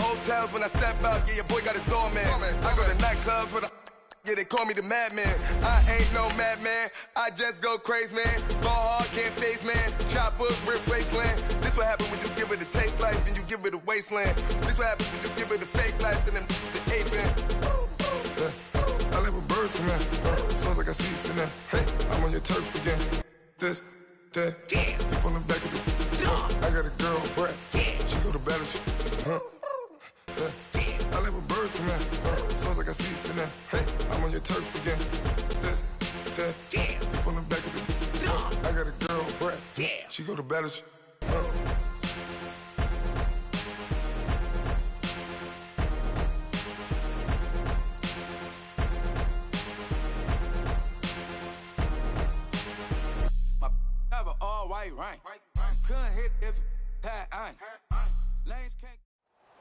hotels when I step out, yeah, your boy got a doorman. I go to nightclubs with a... Yeah, they call me the madman. I ain't no madman. I just go crazy, man. Ball hard, can't face, man. Choppers, rip wasteland. This what happens when you give it a taste life and you give it a wasteland. This what happens when you give it a fake life and then the ape in. I live with birds come in. Sounds like I see it in there. Hey, I'm on your turf again. This, that. Yeah. You from the back of the... I got a girl, Brad. Yeah. She go to battleship. I live with birds come in. Sounds like I see it in there. Hey, I'm on your turf again. This, that. Yeah. You from the back of the... I got a girl, Brad. Yeah. She go to battleship.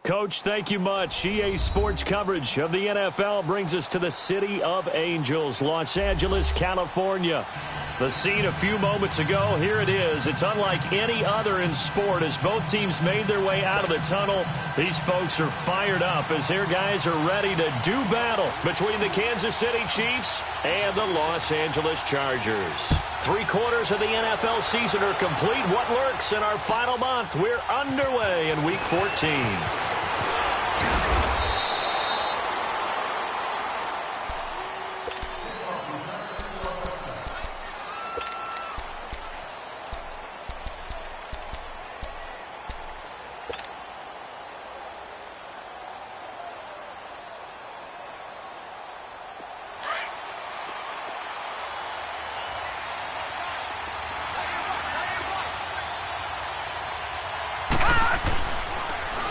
Coach, thank you much. EA Sports coverage of the NFL brings us to the City of Angels, Los Angeles, California. The scene a few moments ago, here it is. It's unlike any other in sport as both teams made their way out of the tunnel. These folks are fired up as their guys are ready to do battle between the Kansas City Chiefs and the Los Angeles Chargers. 3/4 of the NFL season are complete. What lurks in our final month? We're underway in Week 14.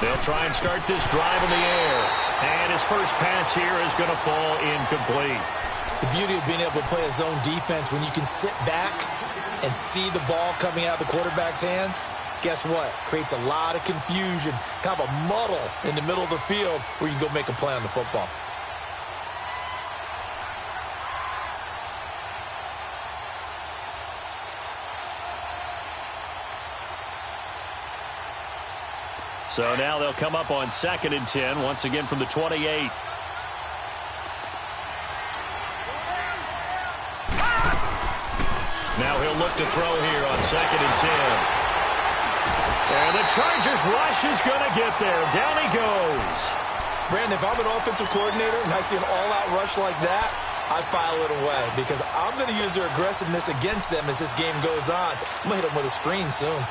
They'll try and start this drive in the air. And his first pass here is going to fall incomplete. The beauty of being able to play a zone defense when you can sit back and see the ball coming out of the quarterback's hands, guess what? Creates a lot of confusion, kind of a muddle in the middle of the field where you can go make a play on the football. So now they'll come up on 2nd and 10, once again from the 28. Now he'll look to throw here on 2nd and 10. And the Chargers rush is going to get there. Down he goes. Brandon, if I'm an offensive coordinator and I see an all-out rush like that, I file it away because I'm going to use their aggressiveness against them as this game goes on. I'm going to hit them with a screen soon.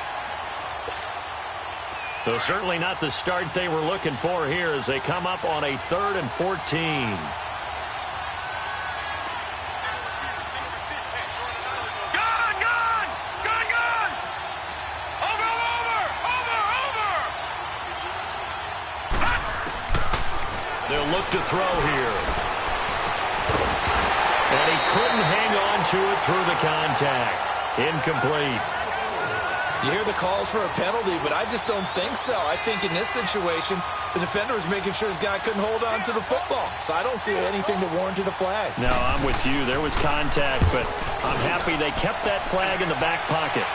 So certainly not the start they were looking for here as they come up on a 3rd and 14. They'll look to throw here. And he couldn't hang on to it through the contact. Incomplete. You hear the calls for a penalty, but I just don't think so. I think in this situation, the defender was making sure his guy couldn't hold on to the football. So I don't see anything that warranted a flag. No, I'm with you. There was contact, but I'm happy they kept that flag in the back pocket.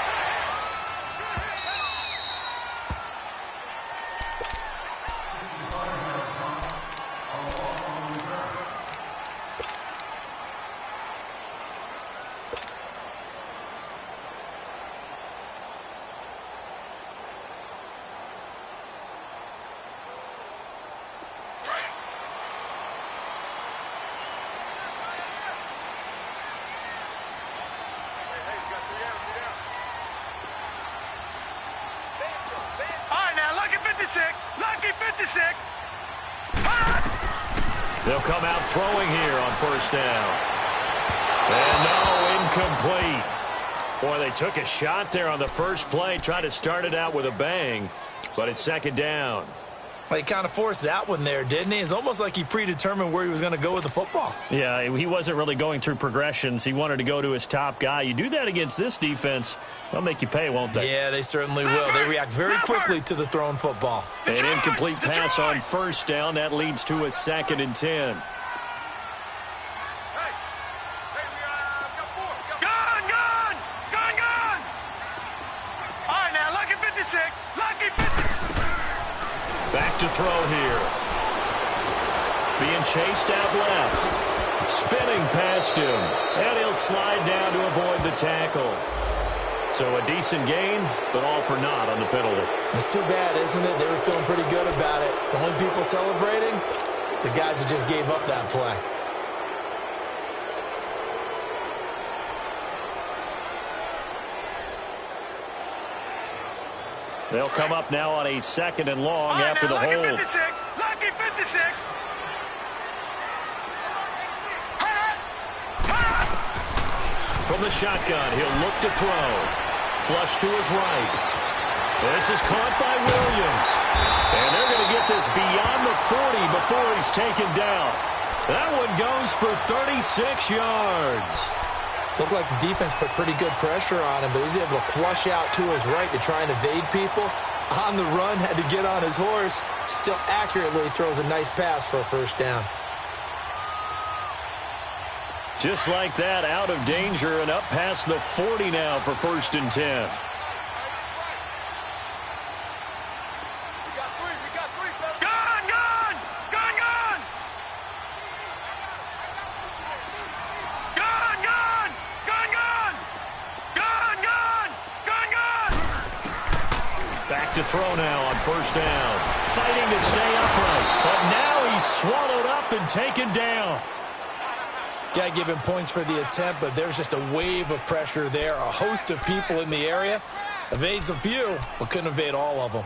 They'll come out throwing here on 1st down. And no, incomplete. Boy, they took a shot there on the first play, tried to start it out with a bang, but it's 2nd down. He kind of forced that one there, didn't he? It's almost like he predetermined where he was going to go with the football. Yeah, he wasn't really going through progressions. He wanted to go to his top guy. You do that against this defense, they'll make you pay, won't they? Yeah, they certainly will. They react very quickly to the thrown football. An incomplete pass on 1st down. That leads to a 2nd and 10. Back to throw here. Being chased out left. Spinning past him. And he'll slide down to avoid the tackle. So a decent gain, but all for naught on the penalty. It's too bad, isn't it? They were feeling pretty good about it. The only people celebrating, the guys who just gave up that play. They'll come up now on a 2nd and long after the hold. Lucky 56. Lucky 56. From the shotgun, he'll look to throw. Flush to his right. This is caught by Williams. And they're going to get this beyond the 40 before he's taken down. That one goes for 36 yards. Looked like the defense put pretty good pressure on him, but he's able to flush out to his right to try and evade people. On the run, had to get on his horse. Still accurately throws a nice pass for a first down. Just like that, out of danger and up past the 40 now for 1st and 10. We got three, fellas. Gun! Gun! Gun! Gun! Gun! Gun! Gun! Gun! Gun! Gun! Gun! Gun! Back to throw now on 1st down. Fighting to stay upright, but now he's swallowed up and taken down. Got to give him points for the attempt, but there's just a wave of pressure there. A host of people in the area. Evades a few, but couldn't evade all of them.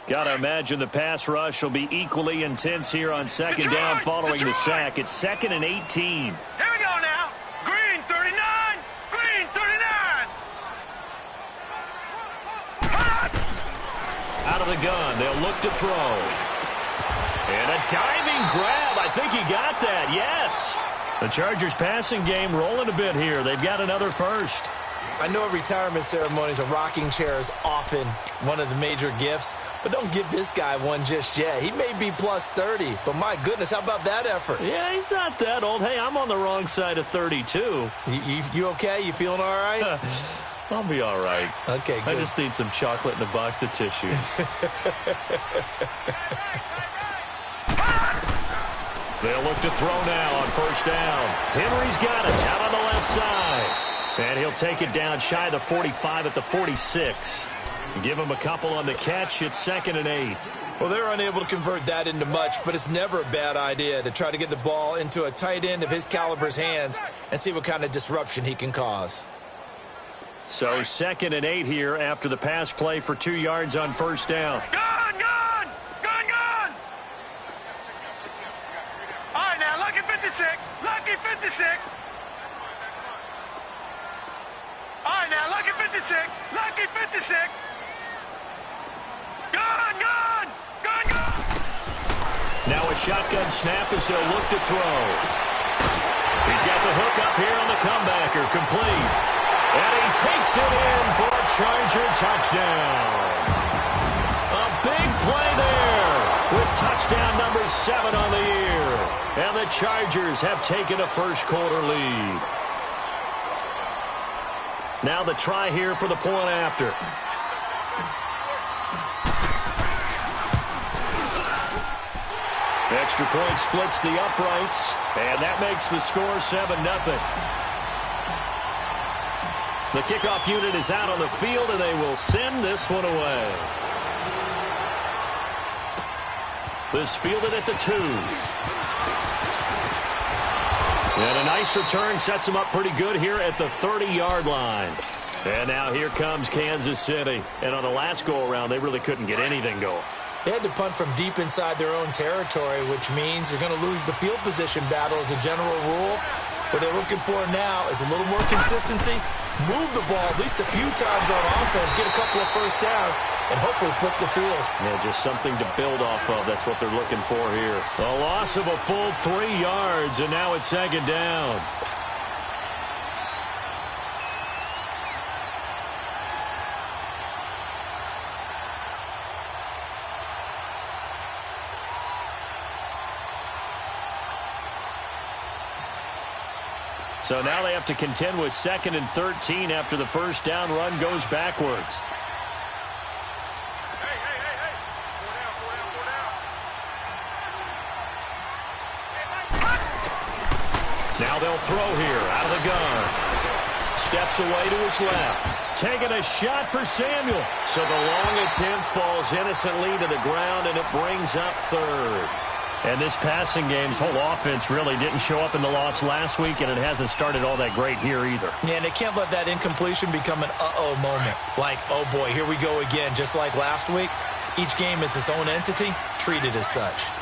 Got to imagine the pass rush will be equally intense here on 2nd down following the sack. It's 2nd and 18. Here we go now. Green 39. Green 39. Out of the gun, they'll look to throw. And a diving grab. I think he got that. Yes. The Chargers passing game rolling a bit here. They've got another first. I know at retirement ceremonies, a rocking chair is often one of the major gifts, but don't give this guy one just yet. He may be plus 30, but my goodness, how about that effort? Yeah, he's not that old. Hey, I'm on the wrong side of 32. You okay? You feeling all right? I'll be all right. Okay, good. I just need some chocolate and a box of tissues. They'll look to throw now on 1st down. Henry's got it out on the left side. And he'll take it down shy of the 45 at the 46. Give him a couple on the catch. It's 2nd and 8. Well, they're unable to convert that into much, but it's never a bad idea to try to get the ball into a tight end of his caliber's hands and see what kind of disruption he can cause. So 2nd and 8 here after the pass play for 2 yards on 1st down. Gun! Gun! Gun! Gun! All right, now, lucky 56. Lucky 56. All right, now, lucky 56. Lucky 56. Gun! Gun! Gun! Gun! Now a shotgun snap as he'll look to throw. He's got the hook up here on the comebacker, complete. And he takes it in for a Charger touchdown. A big play there with touchdown number 7 on the year. And the Chargers have taken a first quarter lead. Now the try here for the point after. Extra point splits the uprights, and that makes the score 7-0. The kickoff unit is out on the field, and they will send this one away. This fielded at the 2. And a nice return sets them up pretty good here at the 30-yard line. And now here comes Kansas City. And on the last go-around, they really couldn't get anything going. They had to punt from deep inside their own territory, which means you're going to lose the field position battle as a general rule. What they're looking for now is a little more consistency, move the ball at least a few times on offense, get a couple of first downs, and hopefully flip the field. Yeah, just something to build off of. That's what they're looking for here. A loss of a full 3 yards, and now it's 2nd down. So now they have to contend with 2nd and 13 after the first down run goes backwards. Now they'll throw here out of the gun. Steps away to his left. Taking a shot for Samuel. So the long attempt falls innocently to the ground, and it brings up 3rd. And this passing game's whole offense really didn't show up in the loss last week, and it hasn't started all that great here either. Yeah, and they can't let that incompletion become an uh-oh moment. Like, oh boy, here we go again. Just like last week, each game is its own entity, treated as such.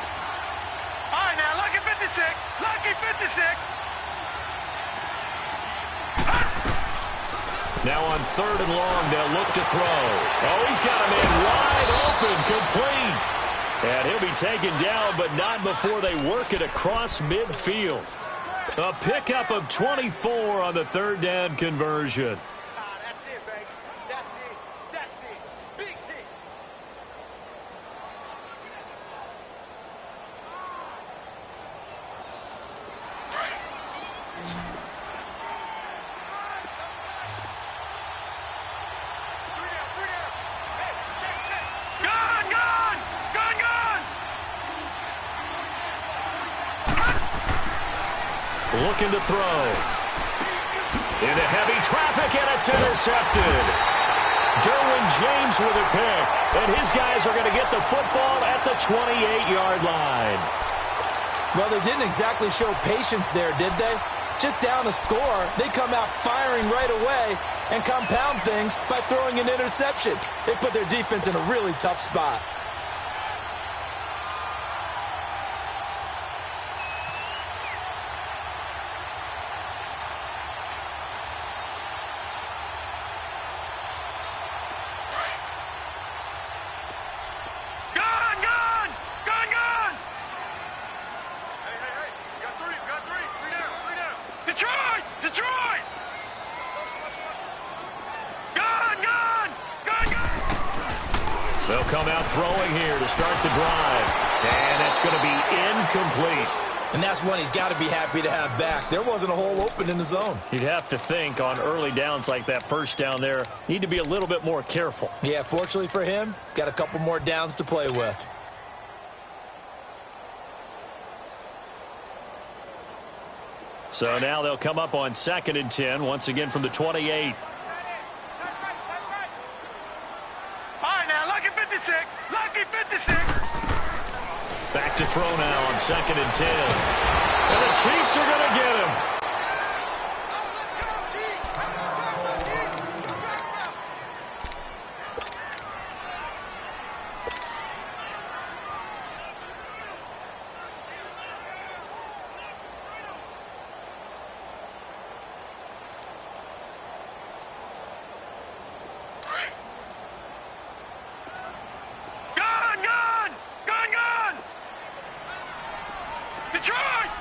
All right, now, lucky 56. Lucky 56. Now on 3rd and long, they'll look to throw. Oh, he's got a man wide open, complete. And he'll be taken down, but not before they work it across midfield. A pickup of 24 on the 3rd down conversion. That's it, baby. That's it. That's it. Big hit. Looking to throw. Into heavy traffic, and it's intercepted. Derwin James with a pick. And his guys are going to get the football at the 28-yard line. Well, they didn't exactly show patience there, did they? Just down a score, they come out firing right away and compound things by throwing an interception. They put their defense in a really tough spot. They'll come out throwing here to start the drive. And it's going to be incomplete. And that's one he's got to be happy to have back. There wasn't a hole open in the zone. You'd have to think on early downs like that first down there, need to be a little bit more careful. Yeah, fortunately for him, got a couple more downs to play with. So now they'll come up on 2nd and 10, once again from the 28. Lucky 56. Back to throw now on 2nd and 10. And the Chiefs are going to get him.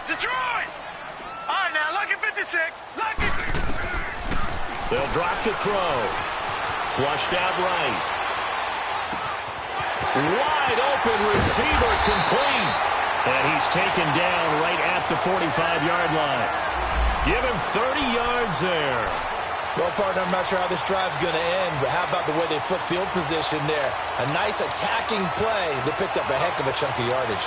Detroit! All right, now, lucky 56. Lucky. They'll drop to throw. Flushed out right. Wide open receiver complete. And he's taken down right at the 45-yard line. Give him 30 yards there. Well, partner, I'm not sure how this drive's going to end, but how about the way they flip field position there? A nice attacking play. They picked up a heck of a chunk of yardage.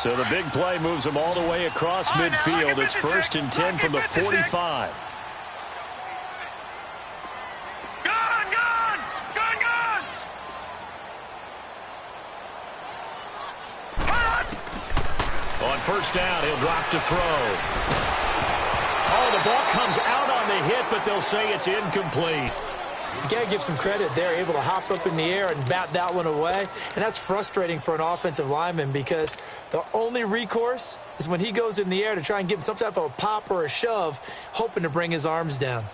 So the big play moves them all the way across midfield. It's 1st and 10 from the 45. On 1st down, he'll drop to throw. Oh, the ball comes out on the hit, but they'll say it's incomplete. You got to give some credit. They're able to hop up in the air and bat that one away. And that's frustrating for an offensive lineman because the only recourse is when he goes in the air to try and give him some type of a pop or a shove, hoping to bring his arms down.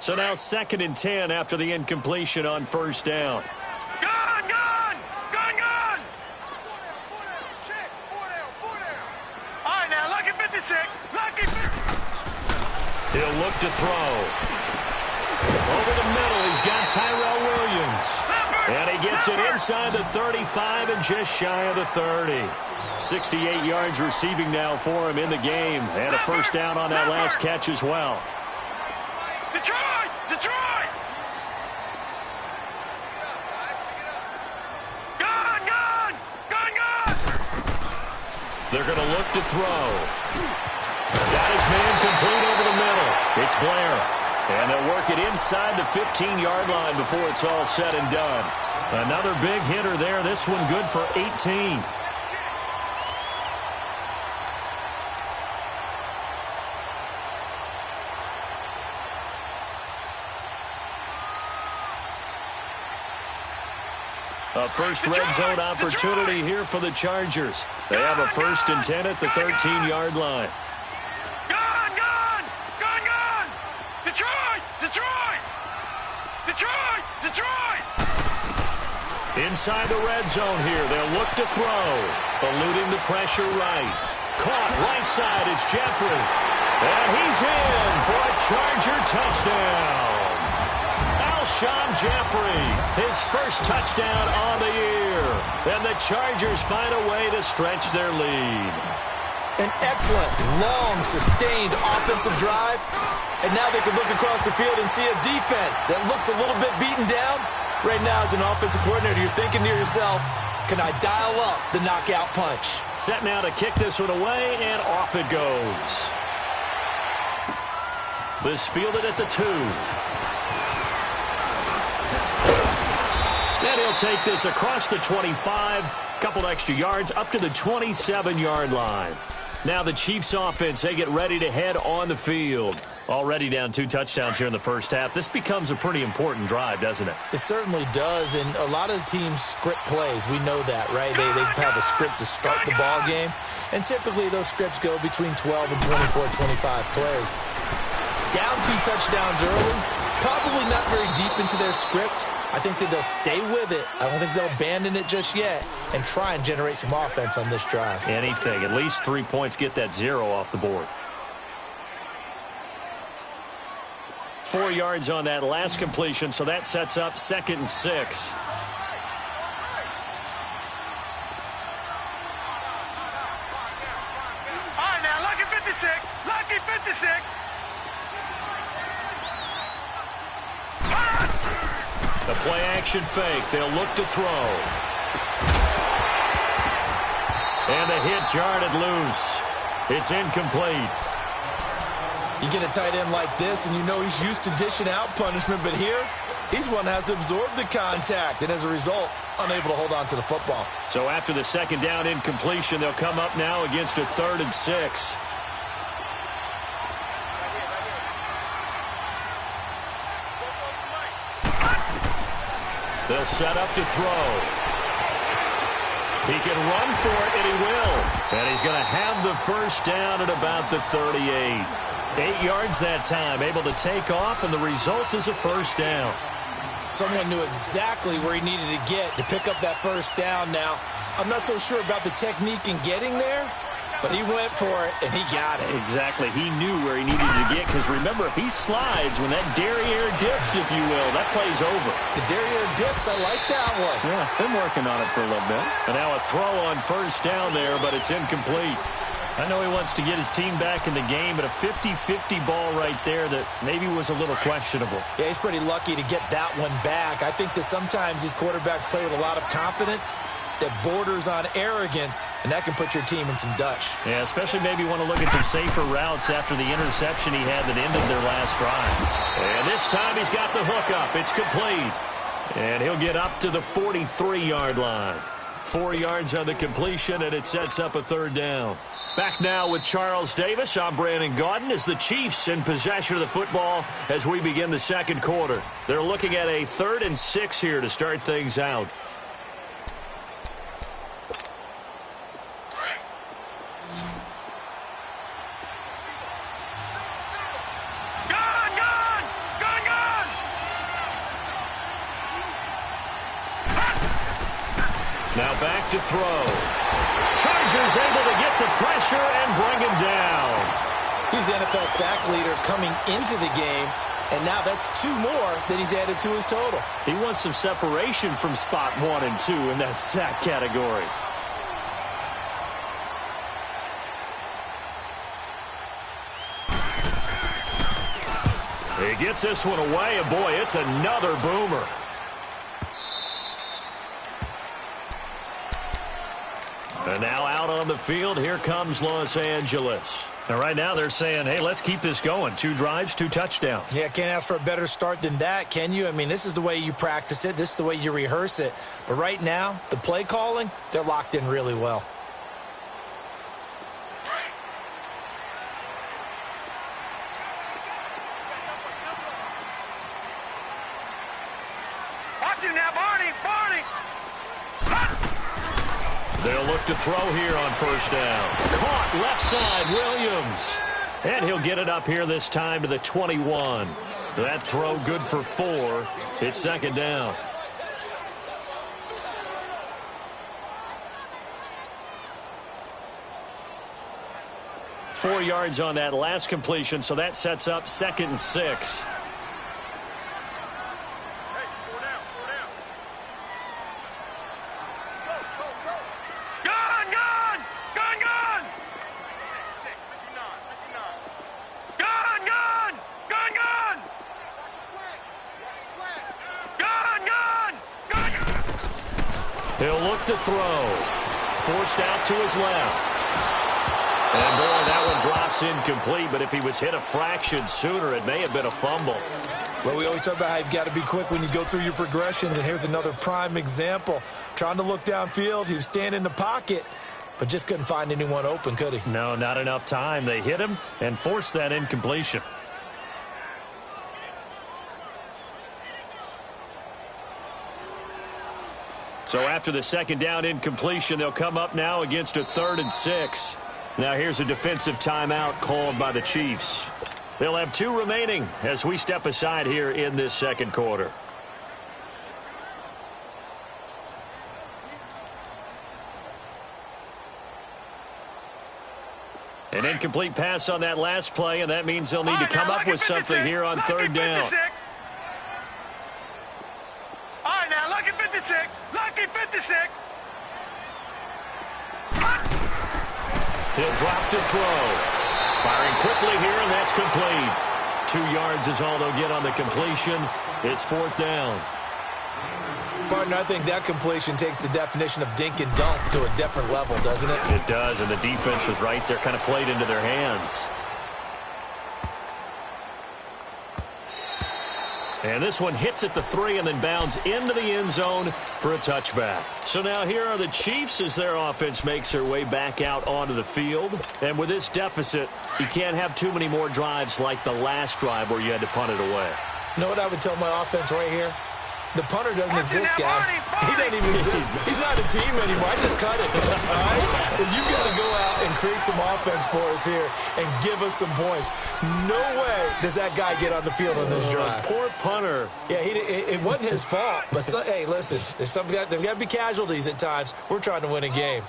So now 2nd and 10 after the incompletion on 1st down. All right, now, 56. Lucky 50. He'll look to throw. Over the middle, he's got Tyrell Williams. And he gets it inside the 35 and just shy of the 30. 68 yards receiving now for him in the game. And a first down on that last catch as well. Detroit! Detroit! Gun! Gun! Gun! Gun! They're going to look to throw. Got his man complete over the middle. It's Blair. And they'll work it inside the 15-yard line before it's all said and done. Another big hitter there. This one good for 18. A first red zone opportunity here for the Chargers. They have a 1st and 10 at the 13-yard line. Gun! Gun! Gun! Gun! Detroit! Detroit! Detroit! Detroit! Inside the red zone here. They'll look to throw. Eluding the pressure right. Caught right side. It's Jeffrey. And he's in for a Charger touchdown. Alshon Jeffrey, his first touchdown on the year. And the Chargers find a way to stretch their lead. An excellent, long, sustained offensive drive. And now they can look across the field and see a defense that looks a little bit beaten down. Right now, as an offensive coordinator, you're thinking to yourself, can I dial up the knockout punch? Set now to kick this one away, and off it goes. This fielded at the 2. And he'll take this across the 25. Couple extra yards up to the 27-yard line. Now the Chiefs offense, they get ready to head on the field. Already down 2 touchdowns here in the first half. This becomes a pretty important drive, doesn't it? It certainly does, and a lot of teams script plays. We know that, right? They have a script to start the ball game, and typically those scripts go between 12 and 24, 25 plays. Down 2 touchdowns early, probably not very deep into their script. I think that they'll stay with it. I don't think they'll abandon it just yet and try and generate some offense on this drive. Anything. At least 3 points, get that 0 off the board. 4 yards on that last completion, so that sets up 2nd and 6. All right, now, lucky 56. Lucky 56. The play-action fake. They'll look to throw. And the hit jarred it loose. It's incomplete. You get a tight end like this, and you know he's used to dishing out punishment, but here, he's one that has to absorb the contact, and as a result, unable to hold on to the football. So after the 2nd down incompletion, they'll come up now against a 3rd and 6. They'll set up to throw. He can run for it, and he will. And he's going to have the first down at about the 38. 8 yards that time, able to take off, and the result is a first down. Someone knew exactly where he needed to get to pick up that first down. Now, I'm not so sure about the technique in getting there, but he went for it, and he got it. Exactly. He knew where he needed to get, because remember, if he slides, when that derriere dips, if you will, that play's over. The derriere dips, I like that one. Yeah, been working on it for a little bit. And now a throw on first down there, but it's incomplete. I know he wants to get his team back in the game, but a 50-50 ball right there that maybe was a little questionable. Yeah, he's pretty lucky to get that one back. I think that sometimes these quarterbacks play with a lot of confidence that borders on arrogance, and that can put your team in some Dutch. Yeah, especially maybe want to look at some safer routes after the interception he had that ended their last drive. And this time he's got the hook up. It's complete. And he'll get up to the 43-yard line. 4 yards on the completion, and it sets up a 3rd down. Back now with Charles Davis. I'm Brandon Gaudin as the Chiefs in possession of the football as we begin the 2nd quarter. They're looking at a 3rd and 6 here to start things out. Now back to throw. Chargers able to get the pressure and bring him down. He's the NFL sack leader coming into the game, and now that's 2 more that he's added to his total. He wants some separation from spot 1 and 2 in that sack category. He gets this one away, and boy, it's another boomer. And now out on the field, here comes Los Angeles. And right now they're saying, hey, let's keep this going. 2 drives, 2 touchdowns. Yeah, can't ask for a better start than that, can you? I mean, this is the way you practice it. This is the way you rehearse it. But right now, the play calling, they're locked in really well. Watch him now, Barney! Barney! They'll look to throw here on first down. Caught left side, Williams. And he'll get it up here this time to the 21. That throw good for 4. It's second down. Four yards on that last completion, so that sets up 2nd and 6. He'll look to throw. Forced out to his left. And boy, that one drops incomplete, but if he was hit a fraction sooner, it may have been a fumble. Well, we always talk about how you've got to be quick when you go through your progressions, and here's another prime example. Trying to look downfield, he was standing in the pocket, but just couldn't find anyone open, could he? No, not enough time. They hit him and forced that incompletion. So after the second down incompletion, they'll come up now against a 3rd and 6. Now here's a defensive timeout called by the Chiefs. They'll have 2 remaining as we step aside here in this second quarter. An incomplete pass on that last play, and that means they'll need to come up with something here on 3rd down. All right, now, lucky 56. Lucky 56. He'll drop to throw. Firing quickly here, and that's complete. 2 yards is all they'll get on the completion. It's 4th down. Partner, I think that completion takes the definition of dink and dunk to a different level, doesn't it? It does, and the defense was right there, kind of played into their hands. And this one hits at the 3 and then bounds into the end zone for a touchback. So now here are the Chiefs as their offense makes their way back out onto the field. And with this deficit, you can't have too many more drives like the last drive where you had to punt it away. You know what I would tell my offense right here? The punter doesn't exist, guys. He doesn't even exist. He's not a team anymore. I just cut it. All right? So you've got to go out and create some offense for us here and give us some points. No way does that guy get on the field on this drive. Poor punter. Yeah, it wasn't his fault. But, hey, listen, there's got to be casualties at times. We're trying to win a game.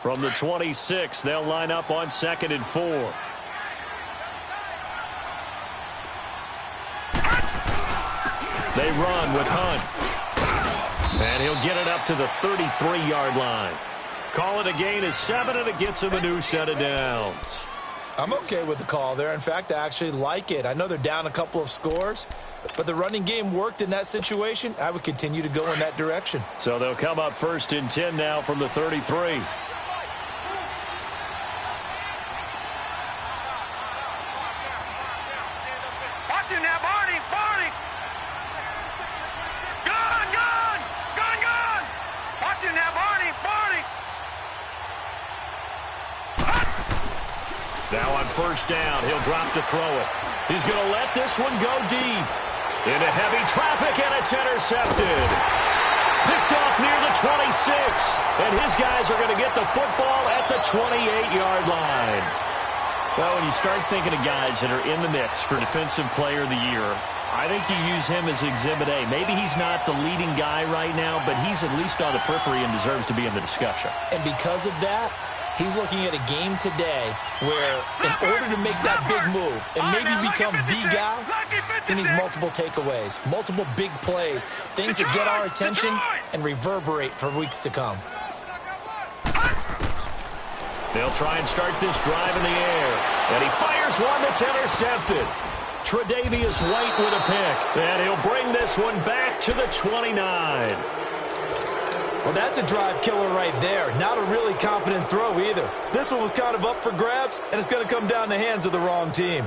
From the 26, they'll line up on 2nd and 4. They run with Hunt. And he'll get it up to the 33-yard line. Call it a gain of 7, and it gets him a new set of downs. I'm okay with the call there. In fact, I actually like it. I know they're down a couple of scores, but the running game worked in that situation. I would continue to go in that direction. So they'll come up 1st and 10 now from the 33. Watch him now, Barney! Barney! Gone! Gone! Gone! Gone! Watch him now, Barney! Barney! Now on 1st down, he'll drop to throw it. He's going to let this one go deep. Into heavy traffic, and it's intercepted. Picked off near the 26. And his guys are going to get the football at the 28-yard line. Well, when you start thinking of guys that are in the mix for Defensive Player of the Year, I I think you use him as Exhibit A. Maybe he's not the leading guy right now, but he's at least on the periphery and deserves to be in the discussion. And because of that, he's looking at a game today where in order to make that big move and maybe become the guy, he needs multiple takeaways, multiple big plays, things that get our attention and reverberate for weeks to come. They'll try and start this drive in the air. And he fires one that's intercepted. Tre'Davious White with a pick. And he'll bring this one back to the 29. Well, that's a drive killer right there. Not a really confident throw either. This one was kind of up for grabs, and it's going to come down the hands of the wrong team.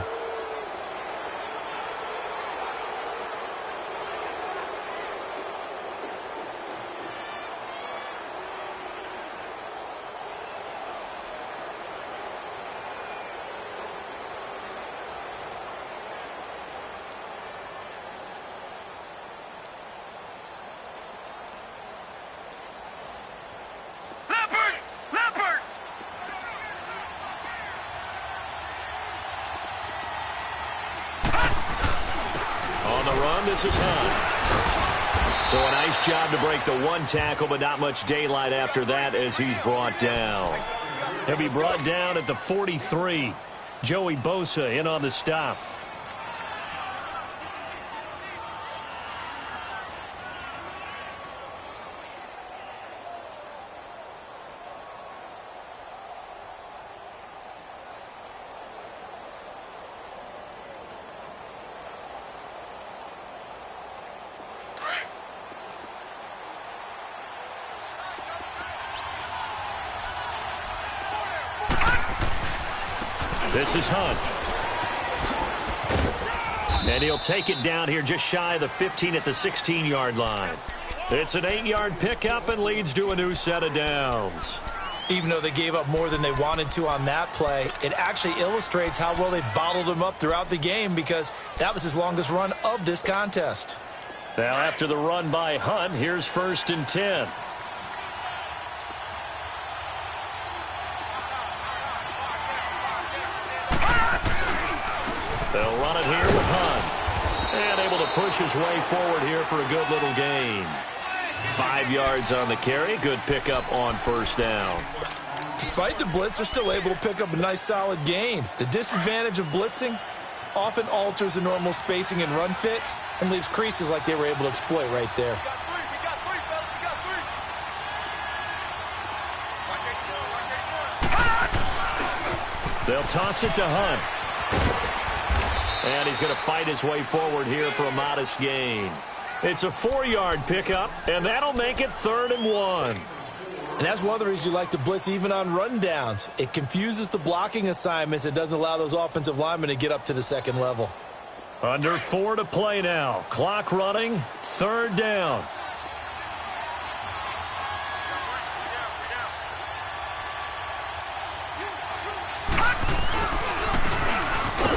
This is Hunt. So a nice job to break the one tackle, but not much daylight after that as he's brought down. He'll be brought down at the 43. Joey Bosa in on the stop. This is Hunt. And he'll take it down here just shy of the 15 at the 16-yard line. It's an 8-yard pickup and leads to a new set of downs. Even though they gave up more than they wanted to on that play, it actually illustrates how well they bottled him up throughout the game because that was his longest run of this contest. Now after the run by Hunt, here's 1st and 10. They'll run it here with Hunt. And able to push his way forward here for a good little gain. 5 yards on the carry. Good pickup on 1st down. Despite the blitz, they're still able to pick up a nice solid gain. The disadvantage of blitzing often alters the normal spacing and run fits and leaves creases like they were able to exploit right there. They'll toss it to Hunt. And he's going to fight his way forward here for a modest gain. It's a 4-yard pickup, and that'll make it 3rd and 1. And that's one of the reasons you like to blitz even on rundowns. It confuses the blocking assignments. It doesn't allow those offensive linemen to get up to the second level. Under 4 to play now. Clock running, 3rd down.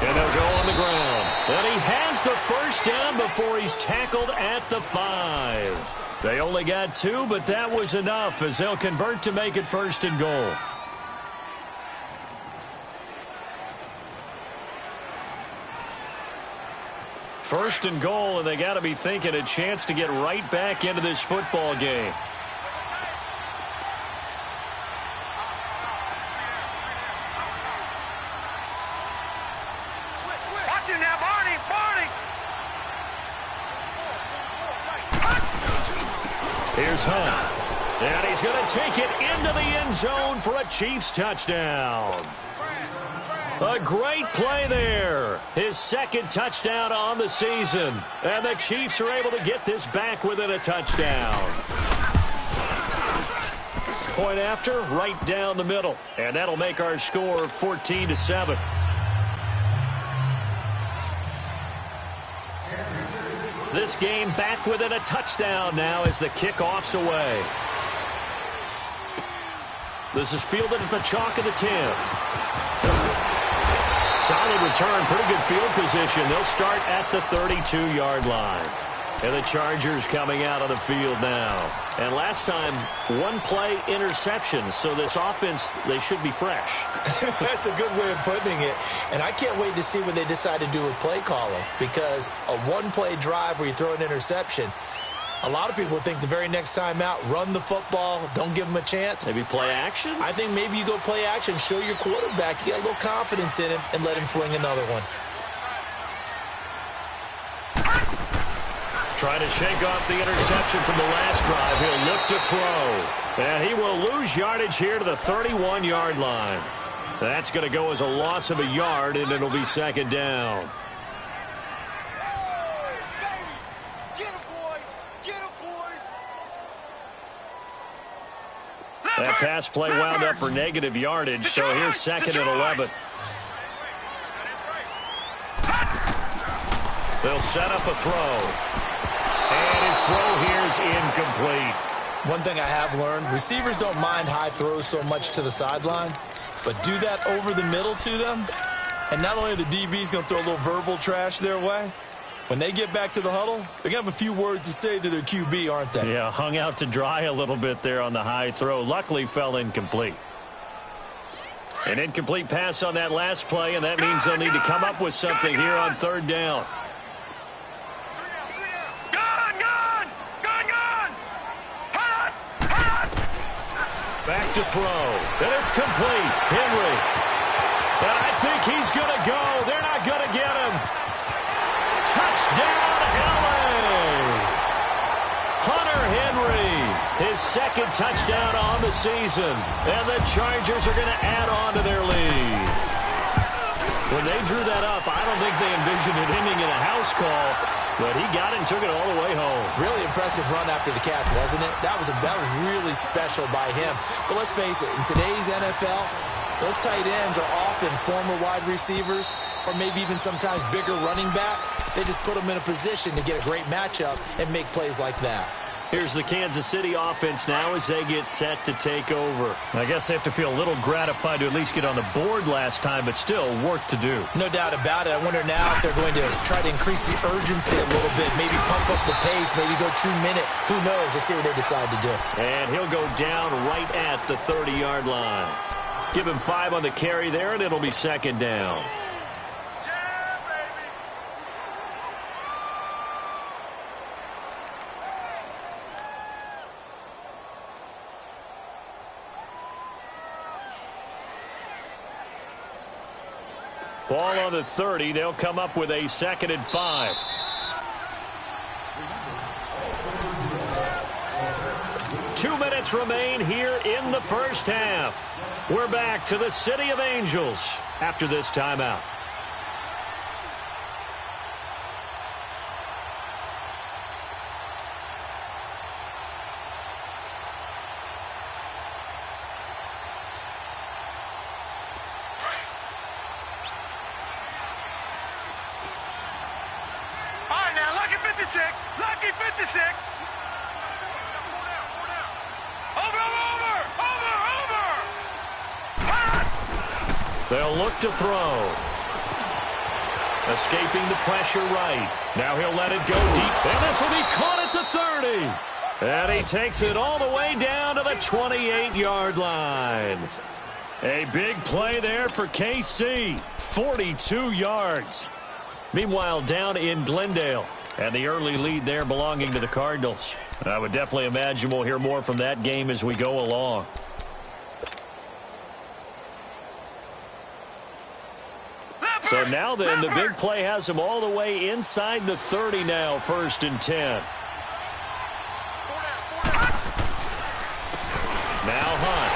And they'll go on the ground. And he has the 1st down before he's tackled at the 5. They only got 2, but that was enough as they'll convert to make it 1st and goal. First and goal, and they got to be thinking a chance to get right back into this football game. Watch him now, Barney! Barney! Here's Hunt. And he's going to take it into the end zone for a Chiefs touchdown. A great play there. His 2nd touchdown on the season. And the Chiefs are able to get this back within a touchdown. Point after, right down the middle. And that'll make our score 14-7. This game back within a touchdown now as the kickoff's away. This is fielded at the chalk of the 10. Solid return, pretty good field position. They'll start at the 32-yard line. And the Chargers coming out on the field now. And last time, one-play interception. So this offense, they should be fresh. That's a good way of putting it. And I can't wait to see what they decide to do with play calling. Because a one-play drive where you throw an interception, a lot of people think the very next time out, run the football, don't give them a chance. Maybe play action? I think maybe you go play action, show your quarterback, you got a little confidence in him, and let him fling another one. Trying to shake off the interception from the last drive. He'll look to throw. And he will lose yardage here to the 31-yard line. That's going to go as a loss of a yard, and it'll be second down. That pass play wound up for negative yardage, so here's second and 11. They'll set up a throw. And his throw here is incomplete. One thing I have learned, receivers don't mind high throws so much to the sideline, but do that over the middle to them, and not only are the DBs going to throw a little verbal trash their way, when they get back to the huddle, they're going to have a few words to say to their QB, aren't they? Yeah, hung out to dry a little bit there on the high throw. Luckily fell incomplete. An incomplete pass on that last play, and that means they'll need to come up with something here on third down. Back to throw. And it's complete. Henry. And I think he's going to go. They're not going to get him. Touchdown, LA. Hunter Henry. His second touchdown on the season. And the Chargers are going to add on to their lead. When they drew that up, I don't think they envisioned it ending in a house call. But he got it and took it all the way home. Really impressive run after the catch, wasn't it? That was really special by him. But let's face it, in today's NFL, those tight ends are often former wide receivers or maybe even sometimes bigger running backs. They just put them in a position to get a great matchup and make plays like that. Here's the Kansas City offense now as they get set to take over. I guess they have to feel a little gratified to at least get on the board last time, but still work to do. No doubt about it. I wonder now if they're going to try to increase the urgency a little bit, maybe pump up the pace, maybe go 2 minute. Who knows? Let's see what they decide to do. And he'll go down right at the 30-yard line. Give him 5 on the carry there, and it'll be second down. Ball on the 30. They'll come up with a second and 5. Two minutes remain here in the first half. We're back to the City of Angels after this timeout. Lucky 56. Over. They'll look to throw. Escaping the pressure right. Now he'll let it go deep. And this will be caught at the 30. And he takes it all the way down to the 28-yard line. A big play there for KC. 42 yards. Meanwhile, down in Glendale. And the early lead there belonging to the Cardinals. I would definitely imagine we'll hear more from that game as we go along. So now then, the big play has them all the way inside the 30 now, 1st and 10. Now Hunt.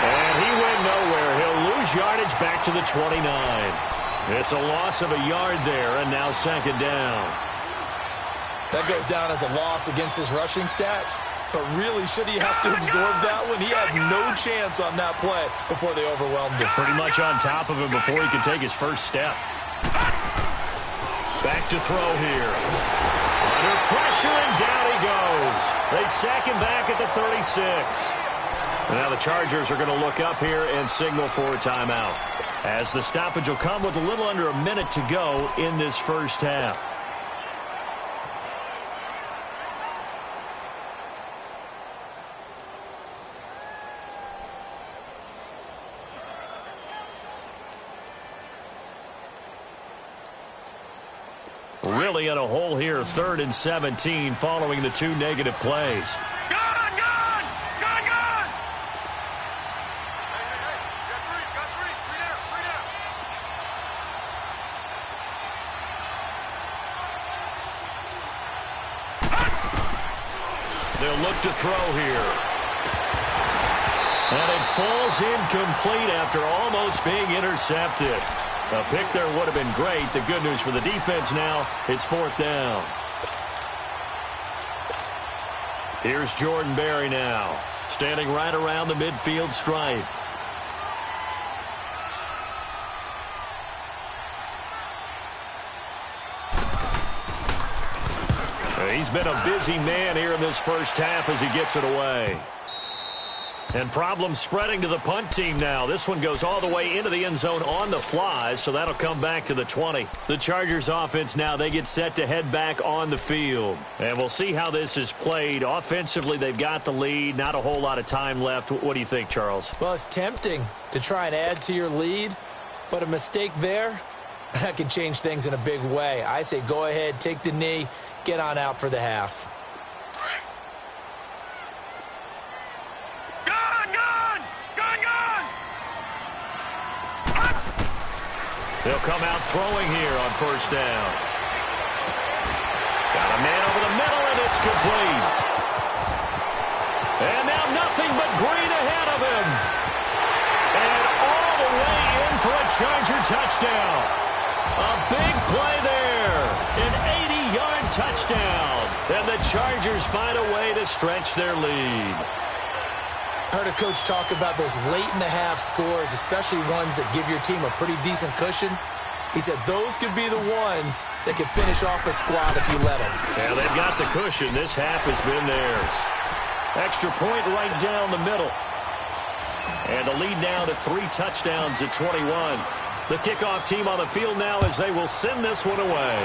And he went nowhere. He'll lose yardage back to the 29. It's a loss of a yard there, and now second down. That goes down as a loss against his rushing stats. But really, should he have to absorb that one? He had no chance on that play before they overwhelmed him. Pretty much on top of him before he could take his first step. Back to throw here. Under pressure, and down he goes. They sack him back at the 36. Now the Chargers are going to look up here and signal for a timeout, as the stoppage will come with a little under a minute to go in this first half. really in a hole here, 3rd and 17, following the 2 negative plays. Gone, gone! Gone, gone! Got three down. They'll look to throw here. And it falls incomplete after almost being intercepted. A pick there would have been great. The good news for the defense now, it's 4th down. Here's Jordan Berry now, standing right around the midfield stripe. He's been a busy man here in this first half as he gets it away. And problems spreading to the punt team now. This one goes all the way into the end zone on the fly, so that'll come back to the 20. The Chargers offense now, they get set to head back on the field. And we'll see how this is played. Offensively, they've got the lead. Not a whole lot of time left. What do you think, Charles? Well, it's tempting to try and add to your lead, but a mistake there, that can change things in a big way. I say go ahead, take the knee, get on out for the half. They'll come out throwing here on 1st down. Got a man over the middle, and it's complete. And now nothing but green ahead of him. And all the way in for a Charger touchdown. A big play there. An 80-yard touchdown. And the Chargers find a way to stretch their lead. I heard a coach talk about those late-in-the-half scores, especially ones that give your team a pretty decent cushion. He said those could be the ones that can finish off a squad if you let them. Yeah, they've got the cushion. This half has been theirs. Extra point right down the middle. And a lead now to 3 touchdowns at 21. The kickoff team on the field now as they will send this one away.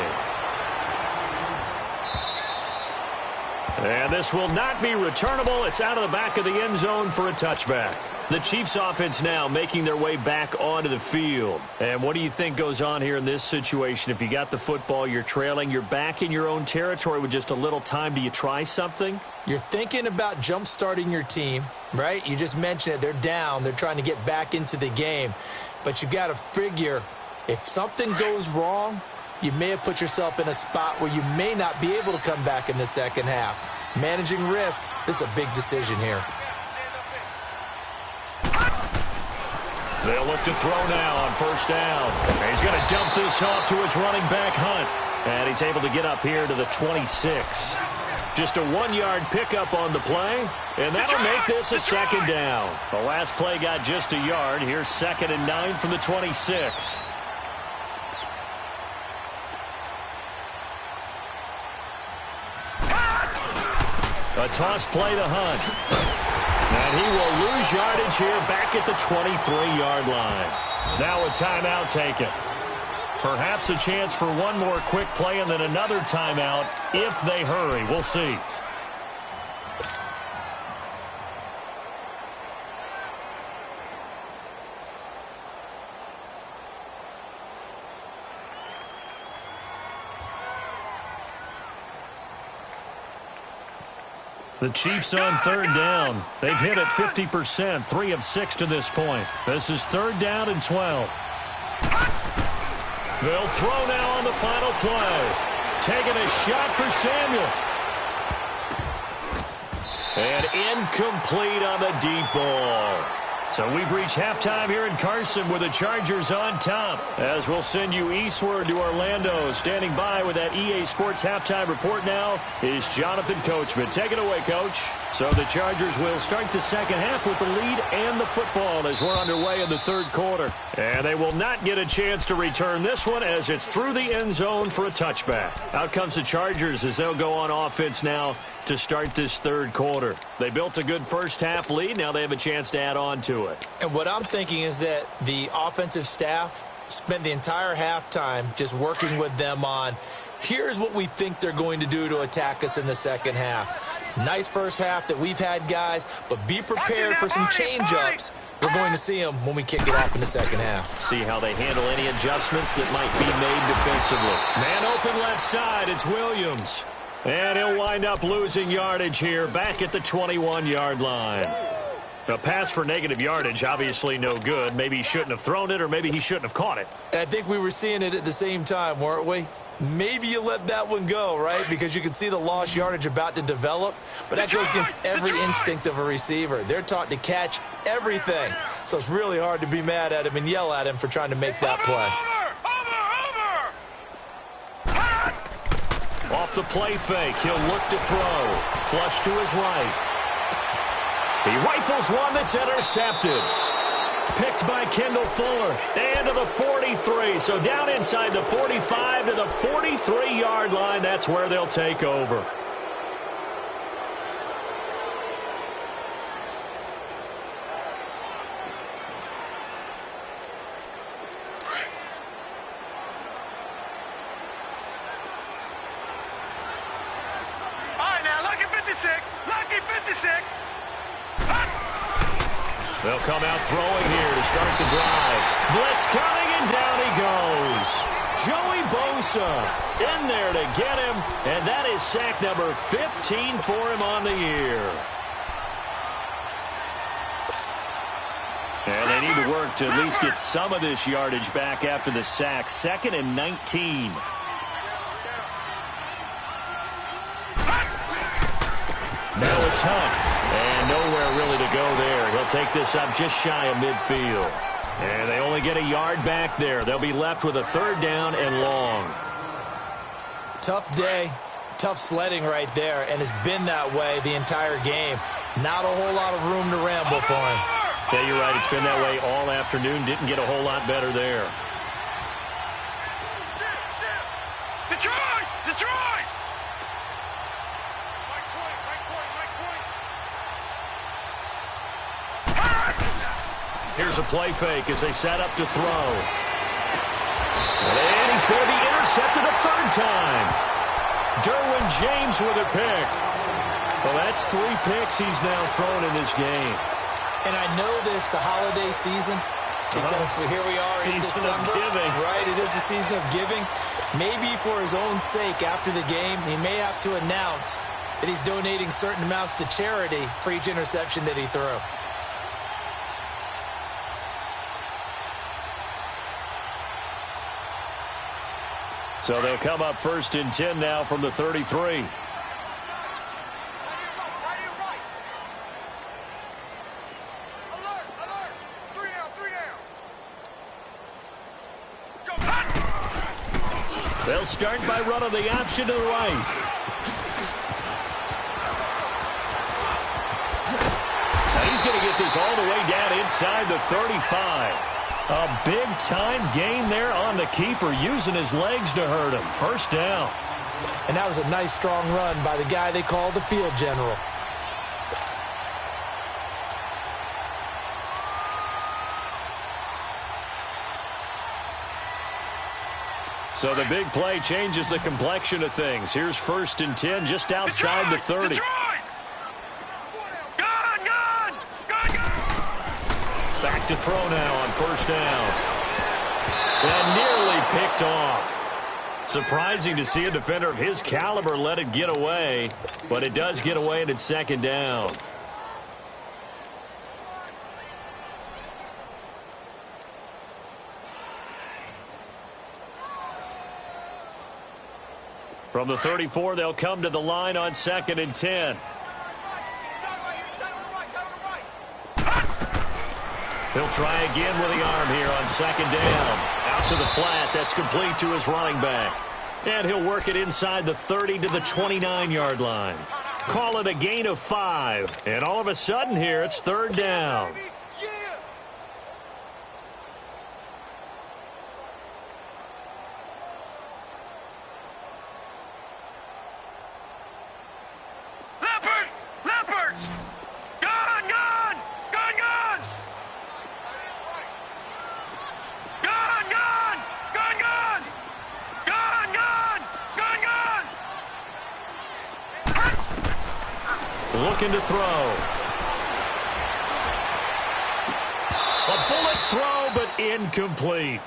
And this will not be returnable. It's out of the back of the end zone for a touchback. The Chiefs offense now making their way back onto the field. And what do you think goes on here in this situation? If you got the football, you're trailing, you're back in your own territory with just a little time. Do you try something? You're thinking about jump-starting your team, right? You just mentioned it. They're down. They're trying to get back into the game. But you've got to figure if something goes wrong, you may have put yourself in a spot where you may not be able to come back in the second half. Managing risk, this is a big decision here. They'll look to throw now on 1st down. He's going to dump this off to his running back, Hunt. And he's able to get up here to the 26. Just a 1-yard pickup on the play, and that'll make this a 2nd down. The last play got just a yard. Here's 2nd and 9 from the 26. A toss play to Hunt. And he will lose yardage here back at the 23-yard line. Now a timeout taken. Perhaps a chance for one more quick play and then another timeout if they hurry. We'll see. The Chiefs on 3rd down. They've hit it 50%, 3 of 6 to this point. This is 3rd down and 12. They'll throw now on the final play. Taking a shot for Samuel. And incomplete on the deep ball. So we've reached halftime here in Carson with the Chargers on top. As we'll send you eastward to Orlando. Standing by with that EA Sports halftime report now is Jonathan Coachman. Take it away, Coach. So the Chargers will start the second half with the lead and the football as we're underway in the 3rd quarter. And they will not get a chance to return this one as it's through the end zone for a touchback. Out comes the Chargers as they'll go on offense now to start this 3rd quarter. They built a good first half lead. Now they have a chance to add on to it. And what I'm thinking is that the offensive staff spent the entire halftime just working with them on Here's what we think they're going to do to attack us in the second half. Nice first half that we've had, guys, but be prepared for some change-ups. We're going to see them when we kick it off in the second half. See how they handle any adjustments that might be made defensively. Man open left side, it's Williams. And he'll wind up losing yardage here, back at the 21-yard line. A pass for negative yardage, obviously no good. Maybe he shouldn't have thrown it, or maybe he shouldn't have caught it. I think we were seeing it at the same time, weren't we? Maybe you let that one go, right? Because you can see the lost yardage about to develop. But that goes against every instinct of a receiver. They're taught to catch everything. So it's really hard to be mad at him and yell at him for trying to make that play. Off the play fake, he'll look to throw. Flush to his right. He rifles one that's intercepted. Picked by Kendall Fuller. And to the 43. So down inside the 45 to the 43-yard line. That's where they'll take over. All right, now, lucky 56. Lucky 56. They'll come out throwing here to start the drive. Blitz coming, and down he goes. Joey Bosa in there to get him, and that is sack number 15 for him on the year. And they need to work to at least get some of this yardage back after the sack. 2nd and 19. Now it's Hunt. And nowhere really to go there. He'll take this up just shy of midfield. And they only get a yard back there. They'll be left with a 3rd down and long. Tough day, tough sledding right there, and it's been that way the entire game. Not a whole lot of room to ramble for him. Yeah, you're right. It's been that way all afternoon. Didn't get a whole lot better there. Detroit! Detroit! Here's a play fake as they set up to throw. And he's going to be intercepted a 3rd time. Derwin James with a pick. Well, that's 3 picks he's now thrown in this game. And I know this, the holiday season, because here we are in December. Season of giving. Right, it is a season of giving. Maybe for his own sake after the game, he may have to announce that he's donating certain amounts to charity for each interception that he threw. So they'll come up 1st and 10 now from the 33. They'll start by running the option to the right. Now he's going to get this all the way down inside the 35. A big-time gain there on the keeper, using his legs to hurt him. 1st down. And that was a nice, strong run by the guy they call the field general. So the big play changes the complexion of things. Here's 1st and 10 just outside the 30. Back to throw now on 1st down. And nearly picked off. Surprising to see a defender of his caliber let it get away, but it does get away and it's 2nd down. From the 34, they'll come to the line on 2nd and 10. He'll try again with the arm here on 2nd down. Out to the flat. That's complete to his running back. And he'll work it inside the 30 to the 29-yard line. Call it a gain of 5. And all of a sudden here, it's 3rd down. Looking to throw. A bullet throw, but incomplete.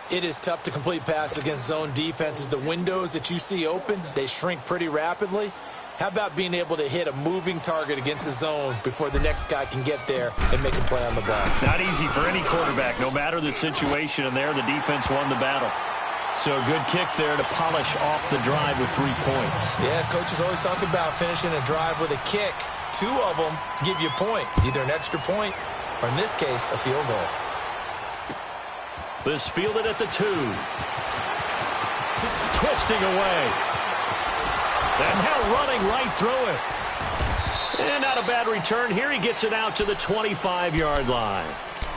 It is tough to complete passes against zone defenses. The windows that you see open, they shrink pretty rapidly. How about being able to hit a moving target against a zone before the next guy can get there and make a play on the ball? Not easy for any quarterback. No matter the situation in there, the defense won the battle. So a good kick there to polish off the drive with 3 points. Yeah, coaches always talk about finishing a drive with a kick. 2 of them give you points, either an extra point or, in this case, a field goal. This fielded at the 2. Twisting away. And now running right through it. And not a bad return here. He gets it out to the 25-yard line.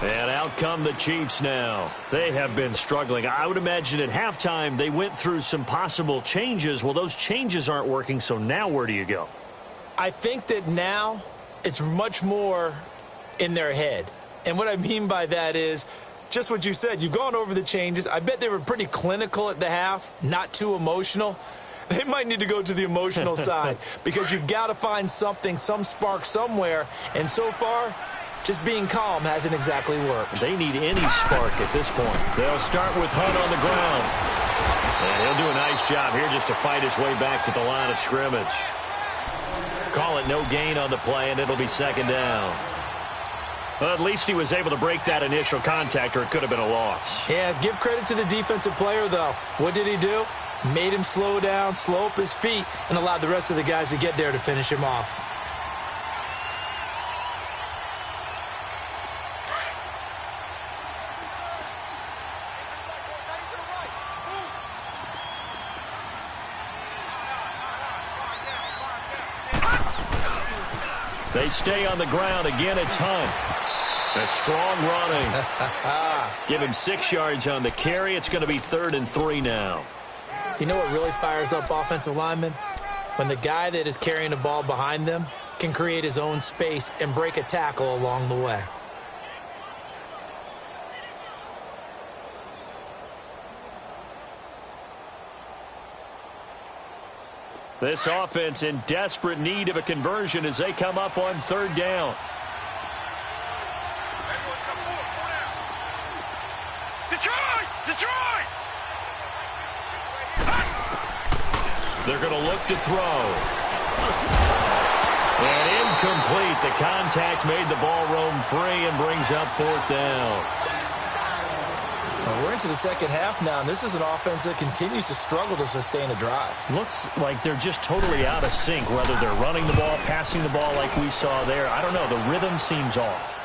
And out come the Chiefs now. They have been struggling. I would imagine at halftime they went through some possible changes. Well, those changes aren't working, so now where do you go? I think that now it's much more in their head. And what I mean by that is just what you said. You've gone over the changes. I bet they were pretty clinical at the half, not too emotional. They might need to go to the emotional side because you've got to find something, some spark somewhere. And so far, just being calm hasn't exactly worked. They need any spark at this point. They'll start with Hunt on the ground. And he'll do a nice job here just to fight his way back to the line of scrimmage. Call it no gain on the play, and it'll be 2nd down. Well, at least he was able to break that initial contact, or it could have been a loss. Yeah, give credit to the defensive player, though. What did he do? Made him slow down, slow up his feet, and allowed the rest of the guys to get there to finish him off. They stay on the ground. Again, it's Hunt. A strong running. Give him 6 yards on the carry. It's going to be 3rd and 3 now. You know what really fires up offensive linemen? When the guy that is carrying the ball behind them can create his own space and break a tackle along the way. This offense in desperate need of a conversion as they come up on 3rd down. Detroit! They're going to look to throw. And incomplete. The contact made the ball roam free and brings up 4th down. Well, we're into the 2nd half now, and this is an offense that continues to struggle to sustain a drive. Looks like they're just totally out of sync, whether they're running the ball, passing the ball like we saw there. I don't know. The rhythm seems off.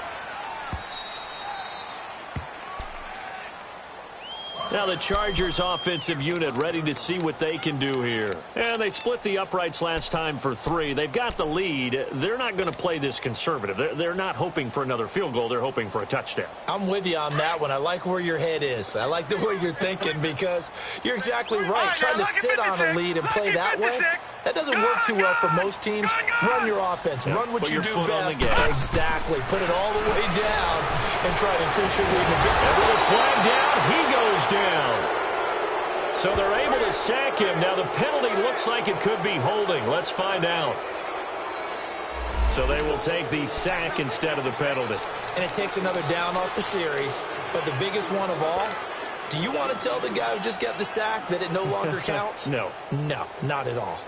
Now the Chargers offensive unit ready to see what they can do here. And they split the uprights last time for 3. They've got the lead. They're not going to play this conservative. They're not hoping for another field goal. They're hoping for a touchdown. I'm with you on that one. I like where your head is. I like the way you're thinking because you're exactly right. Trying to sit on a lead and play that way, that doesn't work too well for most teams. Run your offense. Run what you do best. Exactly. Put it all the way down and try to increase your lead. And with a flag down, he goes down. So they're able to sack him. Now the penalty looks like it could be holding. Let's find out. So they will take the sack instead of the penalty. And it takes another down off the series. But the biggest one of all, do you want to tell the guy who just got the sack that it no longer counts? No. No, not at all.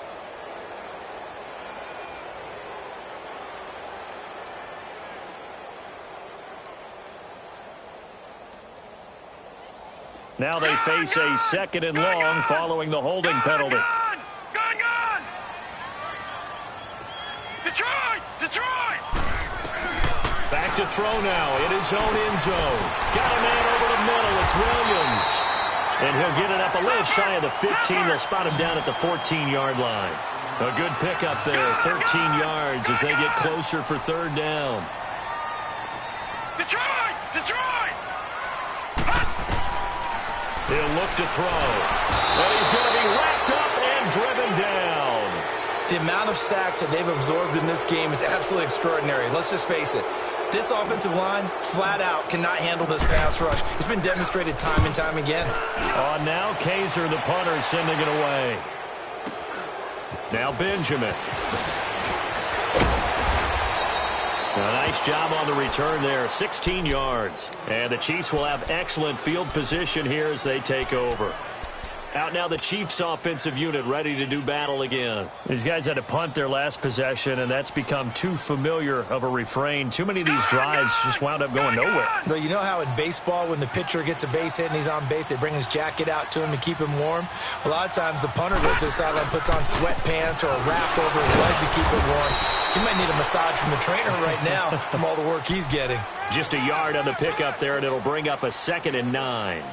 Now they face a 2nd and long following the holding penalty. Gone! Detroit! Back to throw now in his own end zone. Got a man over the middle. It's Williams. And he'll get it up a little shy of the 15. They'll spot him down at the 14-yard line. A good pickup there, 13 yards as they get closer for 3rd down. Detroit! He'll look to throw. But he's going to be wrapped up and driven down. The amount of sacks that they've absorbed in this game is absolutely extraordinary. Let's just face it. This offensive line, flat out, cannot handle this pass rush. It's been demonstrated time and time again. Now Kaiser, the punter, sending it away. Now Benjamin. A nice job on the return there, 16 yards. And the Chiefs will have excellent field position here as they take over. Out now the Chiefs offensive unit ready to do battle again. These guys had to punt their last possession, and that's become too familiar of a refrain. Too many of these drives just wound up going nowhere. But you know how in baseball when the pitcher gets a base hit and he's on base, they bring his jacket out to him to keep him warm? A lot of times the punter goes to the sideline, puts on sweatpants or a wrap over his leg to keep him warm. He might need a massage from the trainer right now from all the work he's getting. Just a yard on the pickup there, and it'll bring up a 2nd and 9.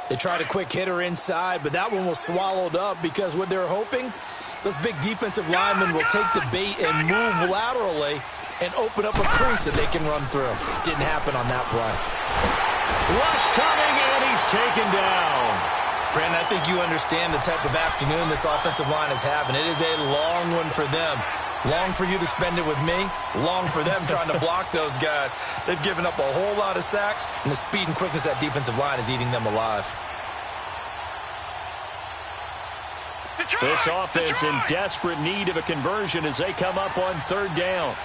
They tried a quick hitter inside, but that one was swallowed up because what they're hoping, those big defensive linemen will take the bait and move laterally and open up a crease that they can run through. Didn't happen on that play. Rush coming, and he's taken down. Brandon, I think you understand the type of afternoon this offensive line is having. It is a long one for them. Long for you to spend it with me. Long for them trying to block those guys. They've given up a whole lot of sacks, and the speed and quickness of that defensive line is eating them alive. This offense in desperate need of a conversion as they come up on 3rd down.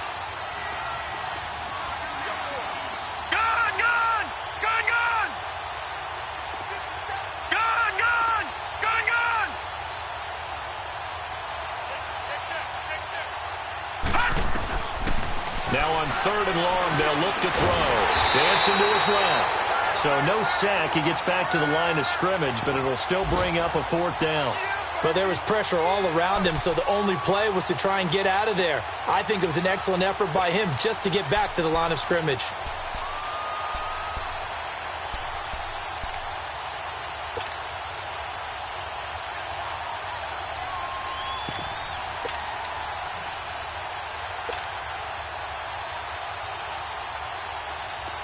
Now on 3rd and long, they'll look to throw. Dancing to his left. So no sack. He gets back to the line of scrimmage, but it'll still bring up a 4th down. But there was pressure all around him, so the only play was to try and get out of there. I think it was an excellent effort by him just to get back to the line of scrimmage.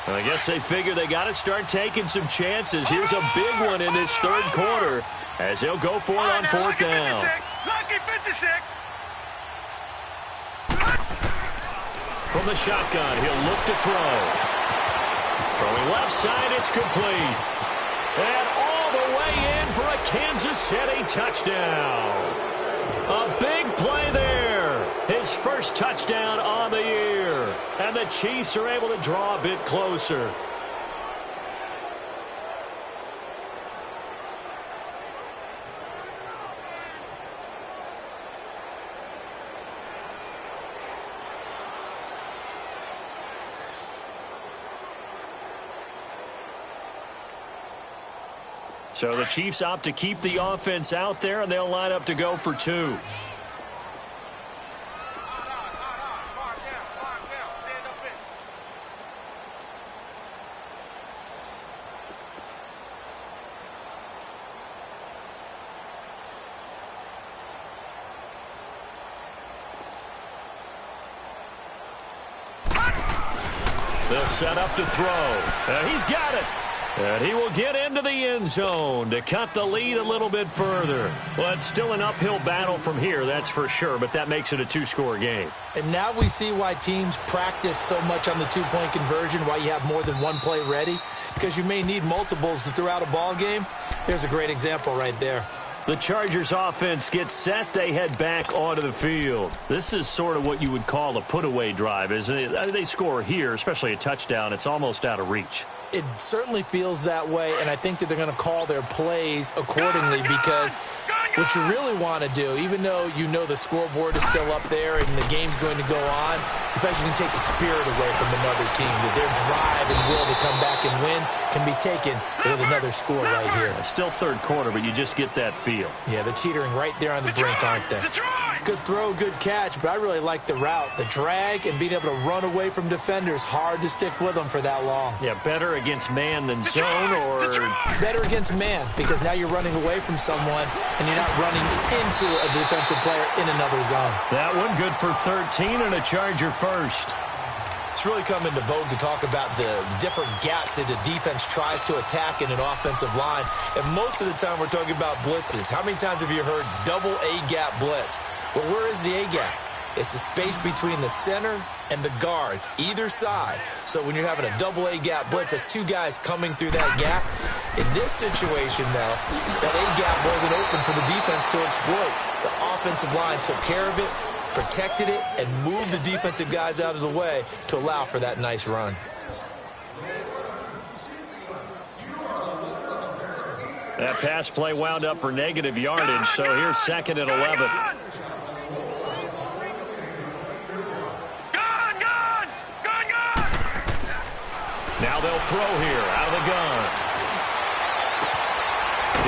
I guess they figure they got to start taking some chances. Here's a big one in this 3rd quarter as he'll go for it on 4th down. From the shotgun, he'll look to throw. Throwing left side, it's complete. And all the way in for a Kansas City touchdown. A big play there. His first touchdown on the year. And the Chiefs are able to draw a bit closer. So the Chiefs opt to keep the offense out there, and they'll line up to go for 2. They'll set up to throw. He's got it. And he will get into the end zone to cut the lead a little bit further. Well, it's still an uphill battle from here, that's for sure, but that makes it a 2-score game. And now we see why teams practice so much on the 2-point conversion, why you have more than one play ready, because you may need multiples to throw out a ball game. There's a great example right there. The Chargers offense gets set. They head back onto the field. This is sort of what you would call a put-away drive, isn't it? They score here, especially a touchdown. It's almost out of reach. It certainly feels that way, and I think that they're going to call their plays accordingly because what you really want to do, even though you know the scoreboard is still up there and the game's going to go on, in fact, you can take the spirit away from another team, that their drive and will to come back and win can be taken with another score right here. It's still 3rd quarter, but you just get that feel. Yeah, they're teetering right there on the brink, aren't they? Good throw, good catch, but I really like the route. The drag and being able to run away from defenders, hard to stick with them for that long. Yeah, better against man than zone, or better against man, because now you're running away from someone and you're not running into a defensive player in another zone. That one good for 13 and a Charger first. It's really come into vogue to talk about the different gaps that a defense tries to attack in an offensive line. And most of the time we're talking about blitzes. How many times have you heard double A-gap blitz? Well, where is the A-gap? It's the space between the center and the guards, either side. So when you're having a double A-gap blitz, that's 2 guys coming through that gap. In this situation, though, that A-gap wasn't open for the defense to exploit. The offensive line took care of it, protected it, and moved the defensive guys out of the way to allow for that nice run. That pass play wound up for negative yardage, so here's 2nd and 11. Now they'll throw here out of the gun.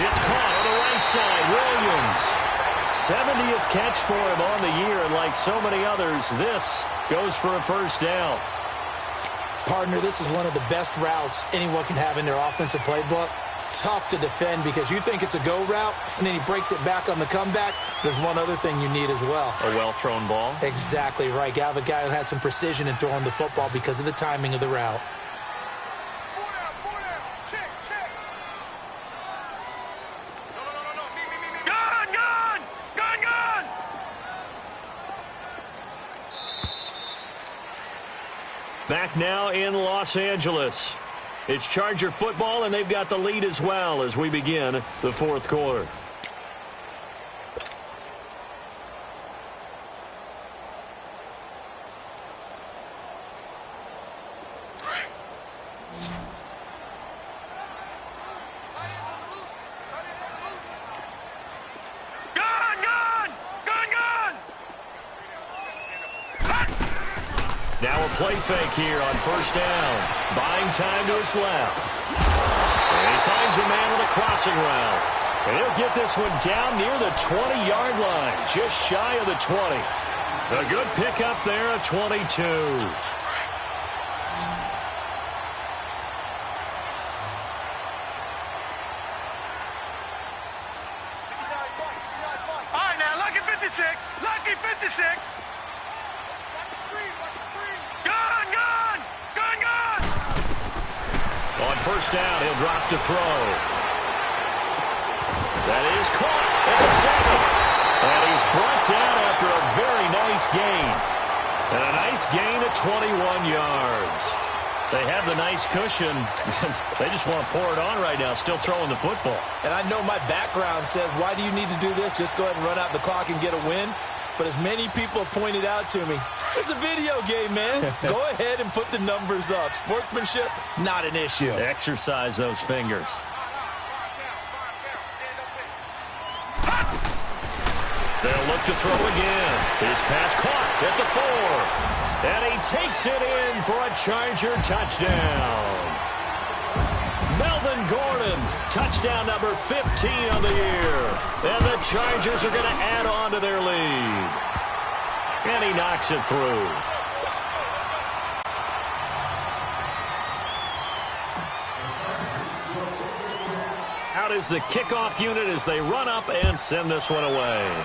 It's caught on the right side. Williams. 70th catch for him on the year, and like so many others, this goes for a first down. Partner, this is one of the best routes anyone can have in their offensive playbook. Tough to defend because you think it's a go route, and then he breaks it back on the comeback. There's one other thing you need as well. A well-thrown ball? Exactly right. You have a guy who has some precision in throwing the football because of the timing of the route. Back now in Los Angeles. It's Charger football, and they've got the lead as well as we begin the 4th quarter. Now a play fake here on first down. Buying time to his left. And he finds a man on a crossing route. And he'll get this one down near the 20-yard line, just shy of the 20. A good pickup there at 22. All right, now, lucky 56. Lucky 56. On first down, he'll drop to throw. That is caught at the 7. And he's brought down after a very nice gain. And a nice gain at 21 yards. They have the nice cushion. They just want to pour it on right now, still throwing the football. And I know my background says, why do you need to do this? Just go ahead and run out the clock and get a win. But as many people have pointed out to me, it's a video game, man. Go ahead and put the numbers up. Sportsmanship, not an issue. Exercise those fingers. They'll look to throw again. His pass caught at the 4. And he takes it in for a Charger touchdown. Melvin Gordon, touchdown number 15 of the year. And the Chargers are going to add on to their lead. And he knocks it through. Out is the kickoff unit as they run up and send this one away.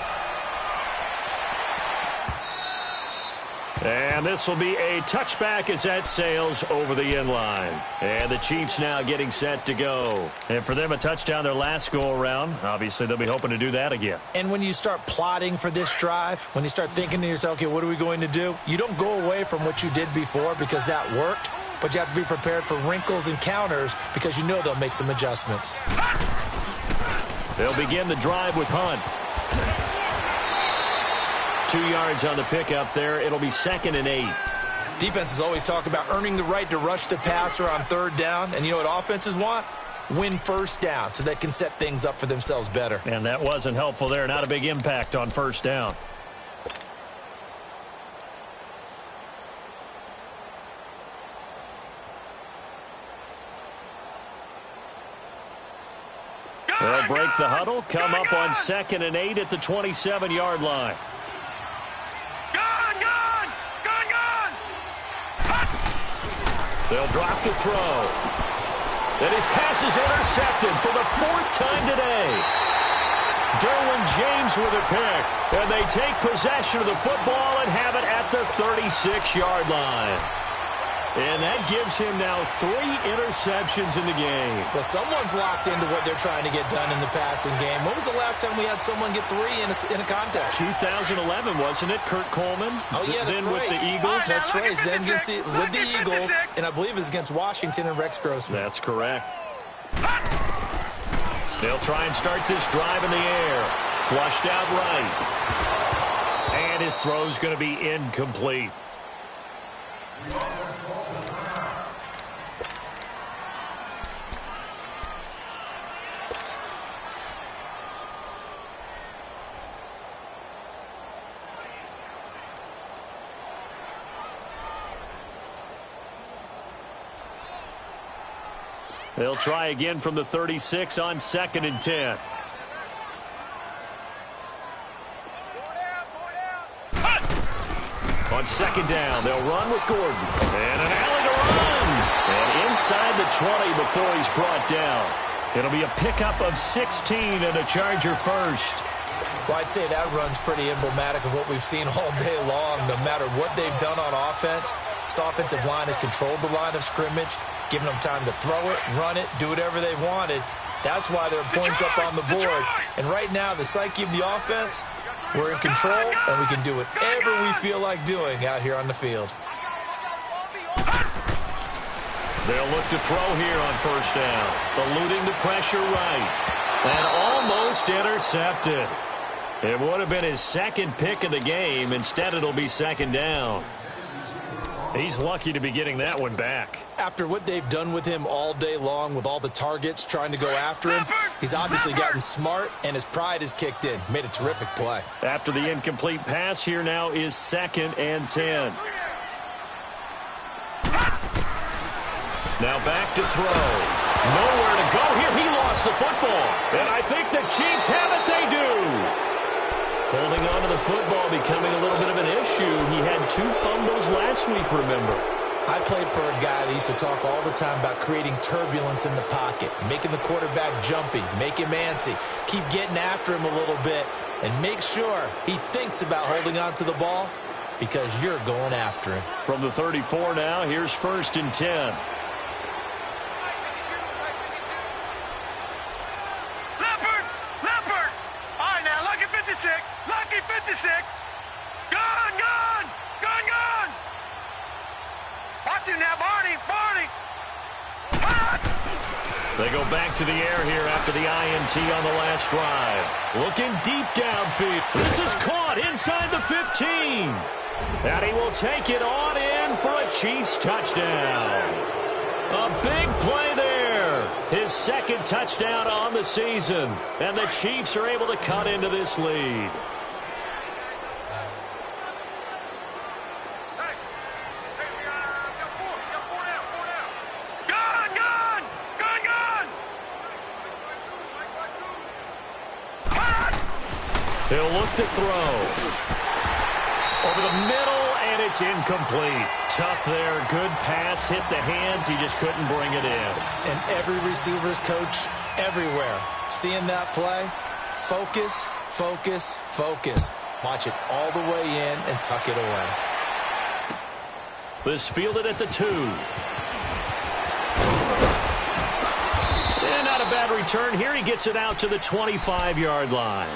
And this will be a touchback as that sails over the end line. And the Chiefs now getting set to go. And for them, a touchdown their last go-around. Obviously, they'll be hoping to do that again. And when you start plotting for this drive, when you start thinking to yourself, okay, what are we going to do? You don't go away from what you did before because that worked. But you have to be prepared for wrinkles and counters because you know they'll make some adjustments. They'll begin the drive with Hunt. 2 yards on the pickup there. It'll be 2nd and 8. Defenses always talk about earning the right to rush the passer on 3rd down. And you know what offenses want? Win first down so they can set things up for themselves better. And that wasn't helpful there. Not a big impact on first down. They'll break the huddle, come up on 2nd and 8 at the 27-yard line. They'll drop the throw. And his pass is intercepted for the 4th time today. Derwin James with a pick. And they take possession of the football and have it at the 36-yard line. And that gives him now 3 interceptions in the game. Well, someone's locked into what they're trying to get done in the passing game. When was the last time we had someone get 3 in a contest? 2011, wasn't it? Kurt Coleman? Oh, yeah, that's then right. With the Eagles. That's right. Then with the Eagles, and I believe it was against Washington and Rex Grossman. That's correct. They'll try and start this drive in the air. Flushed out right. And This throw's going to be incomplete. They'll try again from the 36 on 2nd and 10. On 2nd down, they'll run with Gordon. And an alley to run. And inside the 20 before he's brought down. It'll be a pickup of 16 and a Charger first. Well, I'd say that run's pretty emblematic of what we've seen all day long. No matter what they've done on offense, this offensive line has controlled the line of scrimmage, giving them time to throw it, run it, do whatever they wanted. That's why there are points up on the board. And right now, the psyche of the offense, we're in control, and we can do whatever we feel like doing out here on the field. They'll look to throw here on 1st down. Eluding the pressure right. And almost intercepted. It would have been his 2nd pick of the game. Instead, it'll be 2nd down. He's lucky to be getting that one back. After what they've done with him all day long, with all the targets trying to go after him, he's obviously gotten smart, and his pride has kicked in. Made a terrific play. After the incomplete pass, here now is 2nd and 10. Now back to throw. Nowhere to go here. He lost the football. And I think the Chiefs have it. They do. Holding on to the football becoming a little bit of an issue. He had 2 fumbles last week, remember. I played for a guy that used to talk all the time about creating turbulence in the pocket, making the quarterback jumpy, make him antsy, keep getting after him a little bit, and make sure he thinks about holding on to the ball because you're going after him. From the 34 now, here's 1st and 10. Lucky 56. Gone. Watch him now, Barney. They go back to the air here after the INT on the last drive. Looking deep downfield. This is caught inside the 15. And he will take it on in for a Chiefs touchdown. A big play there. His 2nd touchdown on the season. And the Chiefs are able to cut into this lead. He'll look to throw. Over the middle, and it's incomplete. Tough there. Good pass. Hit the hands. He just couldn't bring it in. And every receiver's coach everywhere, seeing that play, focus. Watch it all the way in and tuck it away. This fielded at the 2. And not a bad return here. He gets it out to the 25-yard line.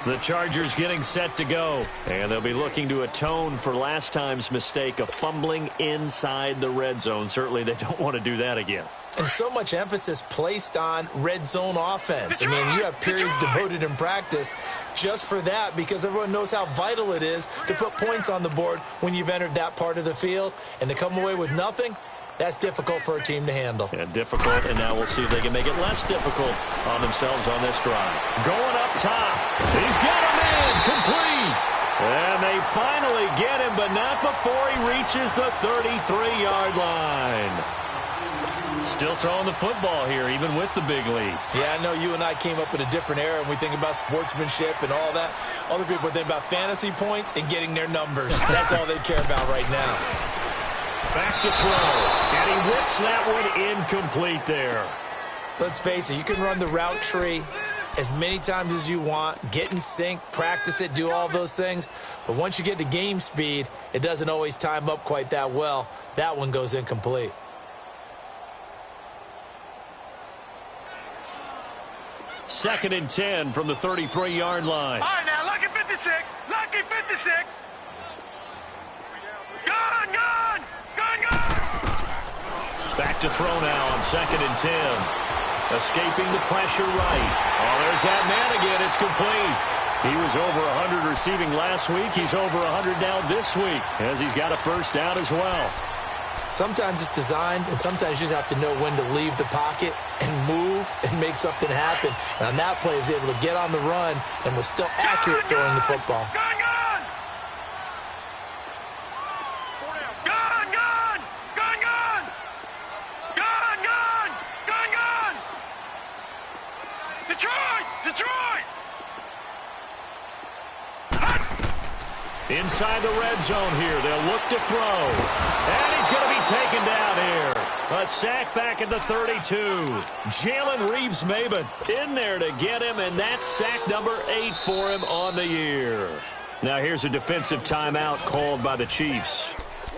The Chargers getting set to go. And they'll be looking to atone for last time's mistake of fumbling inside the red zone. Certainly they don't want to do that again. And so much emphasis placed on red zone offense. I mean, you have periods devoted in practice just for that because everyone knows how vital it is to put points on the board when you've entered that part of the field. And to come away with nothing, that's difficult for a team to handle. Yeah, difficult, and now we'll see if they can make it less difficult on themselves on this drive. Going up top. He's got a man complete. And they finally get him, but not before he reaches the 33-yard line. Still throwing the football here, even with the big lead. Yeah, I know you and I came up in a different era, and we think about sportsmanship and all that. Other people think about fantasy points and getting their numbers. That's all they care about right now. Back to throw, and he whips that one incomplete there. Let's face it, you can run the route tree as many times as you want, get in sync, practice it, do all those things. But once you get to game speed, it doesn't always time up quite that well. That one goes incomplete. Second and 10 from the 33-yard line. All right, now, lucky 56. Lucky 56. Gone. Back to throw now on 2nd and 10. Escaping the pressure right. Oh, there's that man again. It's complete. He was over 100 receiving last week. He's over 100 now this week as he's got a first down as well. Sometimes it's designed, and sometimes you just have to know when to leave the pocket and move and make something happen. And on that play, he was able to get on the run and was still accurate throwing the football. Inside the red zone here, they'll look to throw. And he's going to be taken down here. A sack back at the 32. Jalen Reeves-Maybin in there to get him, and that's sack number 8 for him on the year. Now here's a defensive timeout called by the Chiefs.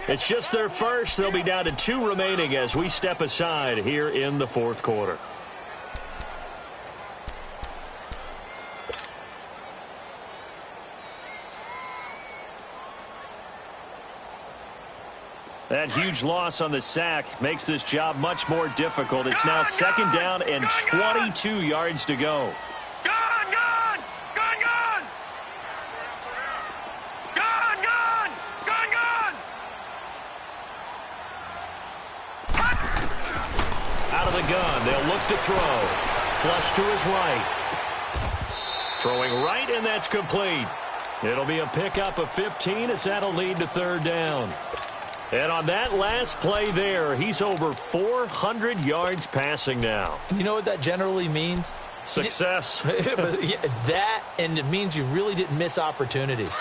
It's just their first. They'll be down to 2 remaining as we step aside here in the fourth quarter. That huge loss on the sack makes this job much more difficult. It's now second down and 22 yards to go. Out of the gun, they'll look to throw. Flush to his right. Throwing right, and that's complete. It'll be a pickup of 15 as that'll lead to third down. And on that last play there, he's over 400 yards passing now. You know what that generally means? Success. That, and it means you really didn't miss opportunities.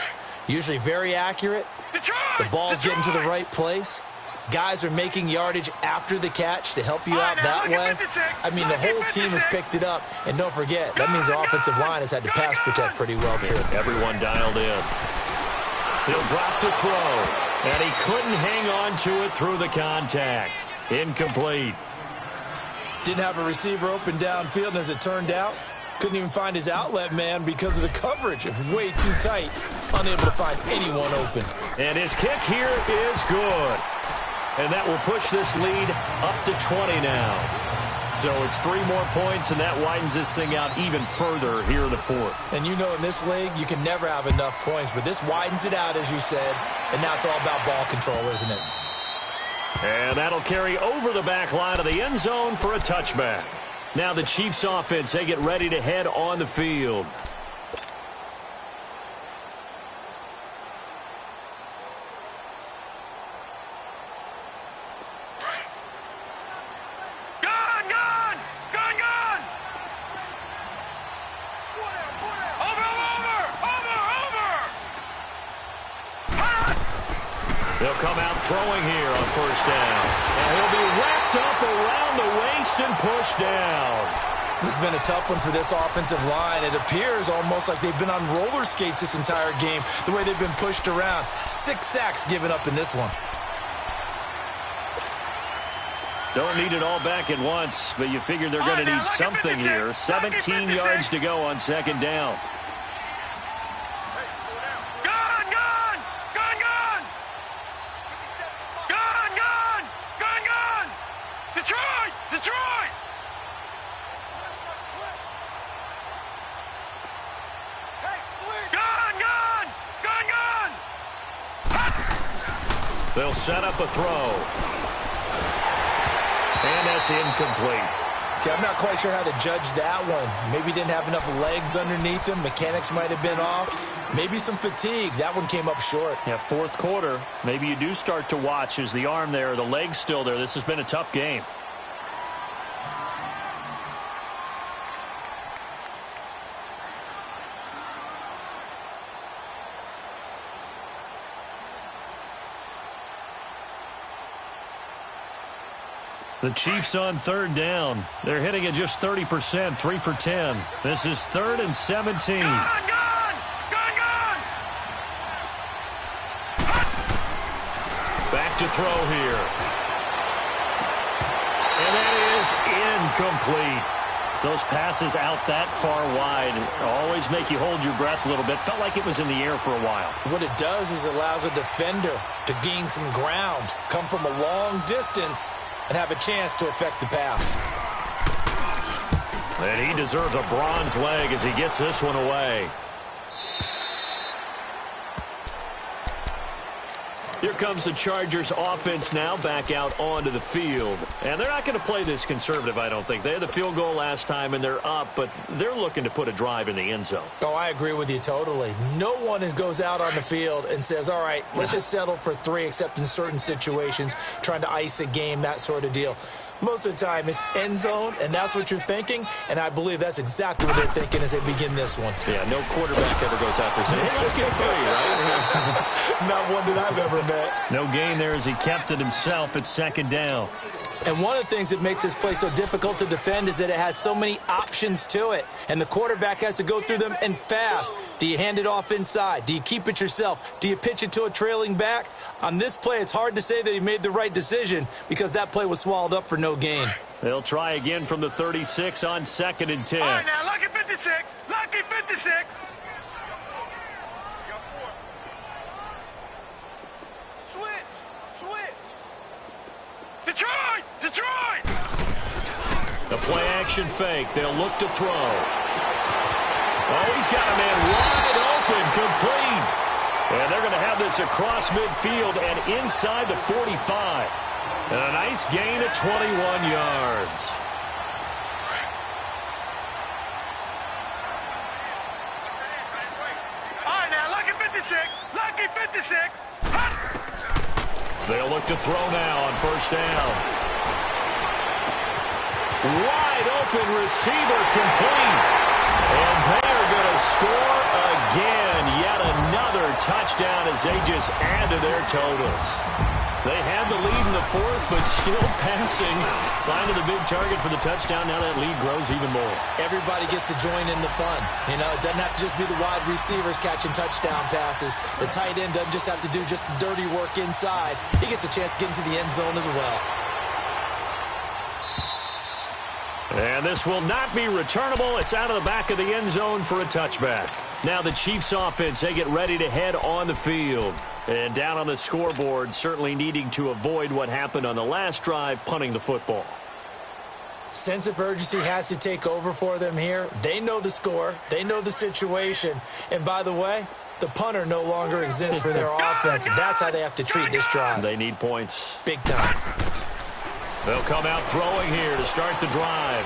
Usually very accurate. The ball's getting to the right place. Guys are making yardage after the catch to help you out that way. I mean, the whole team has picked it up. And don't forget, that means the offensive line has had to pass protect pretty well, too. Everyone dialed in. He'll drop to throw. And he couldn't hang on to it through the contact. Incomplete. Didn't have a receiver open downfield, and as it turned out, couldn't even find his outlet man because of the coverage. It was way too tight, unable to find anyone open. And his kick here is good. And that will push this lead up to 20 now. So it's 3 more points, and that widens this thing out even further here in the fourth. And you know in this league, you can never have enough points, but this widens it out, as you said, and now it's all about ball control, isn't it? And that'll carry over the back line of the end zone for a touchback. Now the Chiefs offense, they get ready to head on the field. They'll come out throwing here on first down. And he'll be wrapped up around the waist and pushed down. This has been a tough one for this offensive line. It appears almost like they've been on roller skates this entire game, the way they've been pushed around. 6 sacks given up in this one. Don't need it all back at once, but you figure they're going to need something here. 17 yards to go on second down. They'll set up a throw. And that's incomplete. See, I'm not quite sure how to judge that one. Maybe didn't have enough legs underneath him. Mechanics might have been off. Maybe some fatigue. That one came up short. Yeah, fourth quarter. Maybe you do start to watch. Is the arm there, the leg's still there? This has been a tough game. The Chiefs on third down. They're hitting it just 30%, 3 for 10. This is 3rd and 17. Back to throw here. And that is incomplete. Those passes out that far wide always make you hold your breath a little bit. Felt like it was in the air for a while. What it does is allows a defender to gain some ground, come from a long distance, and have a chance to affect the pass. And he deserves a bronze leg as he gets this one away. Here comes the Chargers offense now back out onto the field. And they're not going to play this conservative, I don't think. They had the field goal last time, and they're up, but they're looking to put a drive in the end zone. Oh, I agree with you totally. No one goes out on the field and says, all right, let's just settle for 3, except in certain situations, trying to ice a game, that sort of deal. Most of the time, it's end zone, and that's what you're thinking, and I believe that's exactly what they're thinking as they begin this one. Yeah, no quarterback ever goes out there saying, hey, let's get 3, right? Not one that I've ever met. No gain there as he kept it himself at second down. And one of the things that makes this play so difficult to defend is that it has so many options to it, and the quarterback has to go through them and fast. Do you hand it off inside? Do you keep it yourself? Do you pitch it to a trailing back? On this play, it's hard to say that he made the right decision because that play was swallowed up for no gain. They'll try again from the 36 on 2nd and 10. All right, now, lucky 56. Lucky 56. Switch. Detroit! Detroit! The play action fake. They'll look to throw. Oh, he's got a man wide open, complete. And they're going to have this across midfield and inside the 45. And a nice gain of 21 yards. All right, now, lucky 56. Lucky 56. They'll look to throw now on 1st down. Wide open receiver, complete. And they're going to score again. Yet another touchdown as they just add to their totals. They had the lead in the 4th, but still passing. Finding the big target for the touchdown. Now that lead grows even more. Everybody gets to join in the fun. You know, it doesn't have to just be the wide receivers catching touchdown passes. The tight end doesn't just have to do just the dirty work inside. He gets a chance to get into the end zone as well. And this will not be returnable. It's out of the back of the end zone for a touchback. Now the Chiefs offense, they get ready to head on the field. And down on the scoreboard, certainly needing to avoid what happened on the last drive, punting the football. Sense of urgency has to take over for them here. They know the score. They know the situation. And by the way, the punter no longer exists for their offense. That's how they have to treat this drive. They need points. Big time. They'll come out throwing here to start the drive.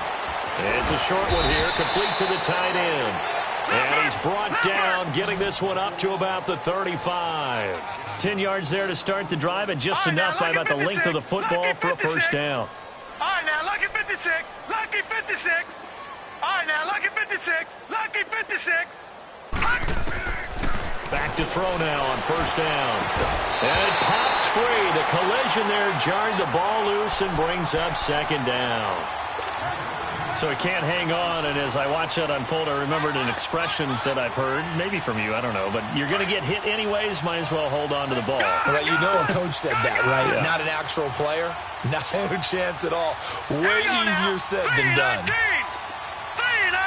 It's a short one here, complete to the tight end. And he's brought down, getting this one up to about the 35. 10 yards there to start the drive, and just enough by about the length of the football for a 1st down. All right, now, lucky 56. Lucky 56. All right, now, lucky 56. Lucky 56. Back to throw now on 1st down. And it pops free. The collision there jarred the ball loose and brings up 2nd down. So he can't hang on, and as I watch that unfold, I remembered an expression that I've heard, maybe from you, I don't know, but you're going to get hit anyways, might as well hold on to the ball. Well, you know a coach said that, right? Yeah. Not an actual player. No chance at all. Way easier said than done. 319.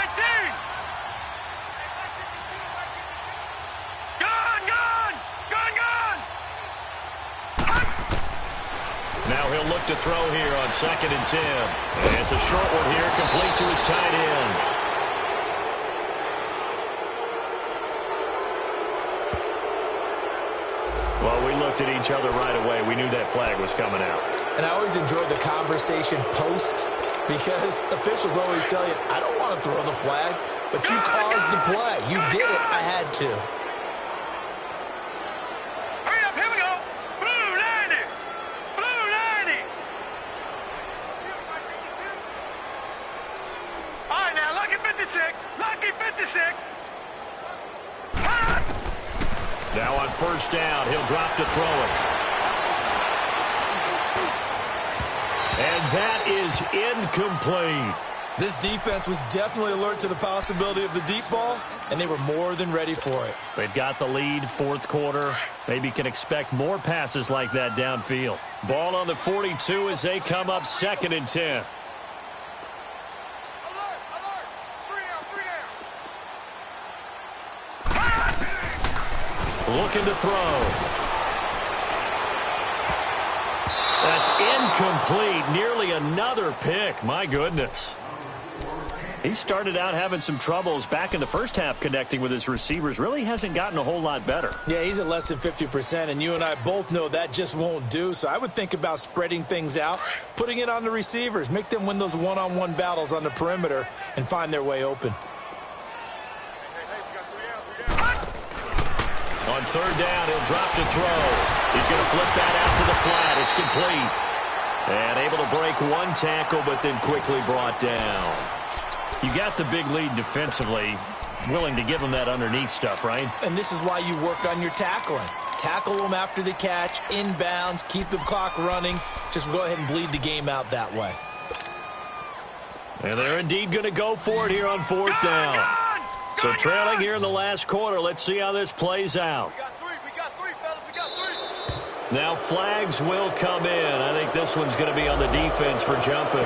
Now he'll look to throw here on 2nd and 10. And it's a short one here, complete to his tight end. Well, we looked at each other right away. We knew that flag was coming out. And I always enjoy the conversation post because officials always tell you, I don't want to throw the flag, but you caused the play. You did it. I had to. Hurry up, here we go. Blue 90. Blue 90. All right, now, lucky 56. Lucky 56. Now on 1st down, he'll drop to throw it. And that is incomplete. This defense was definitely alert to the possibility of the deep ball, and they were more than ready for it. They've got the lead, 4th quarter. Maybe can expect more passes like that downfield. Ball on the 42 as they come up 2nd and 10. Looking to throw. That's incomplete. Nearly another pick. My goodness. He started out having some troubles back in the first half connecting with his receivers. Really hasn't gotten a whole lot better. Yeah, he's at less than 50%, and you and I both know that just won't do. So I would think about spreading things out, putting it on the receivers, make them win those one-on-one battles on the perimeter, and find their way open. On third down, he'll drop to throw. He's going to flip that out to the flat. It's complete. And able to break one tackle, but then quickly brought down. You got the big lead defensively, willing to give them that underneath stuff, right? And this is why you work on your tackling. Tackle them after the catch, inbounds, keep the clock running. Just go ahead and bleed the game out that way. And they're indeed going to go for it here on fourth down. So trailing here in the last quarter. Let's see how this plays out. We got three, fellas. We got three. Now flags will come in. I think this one's going to be on the defense for jumping.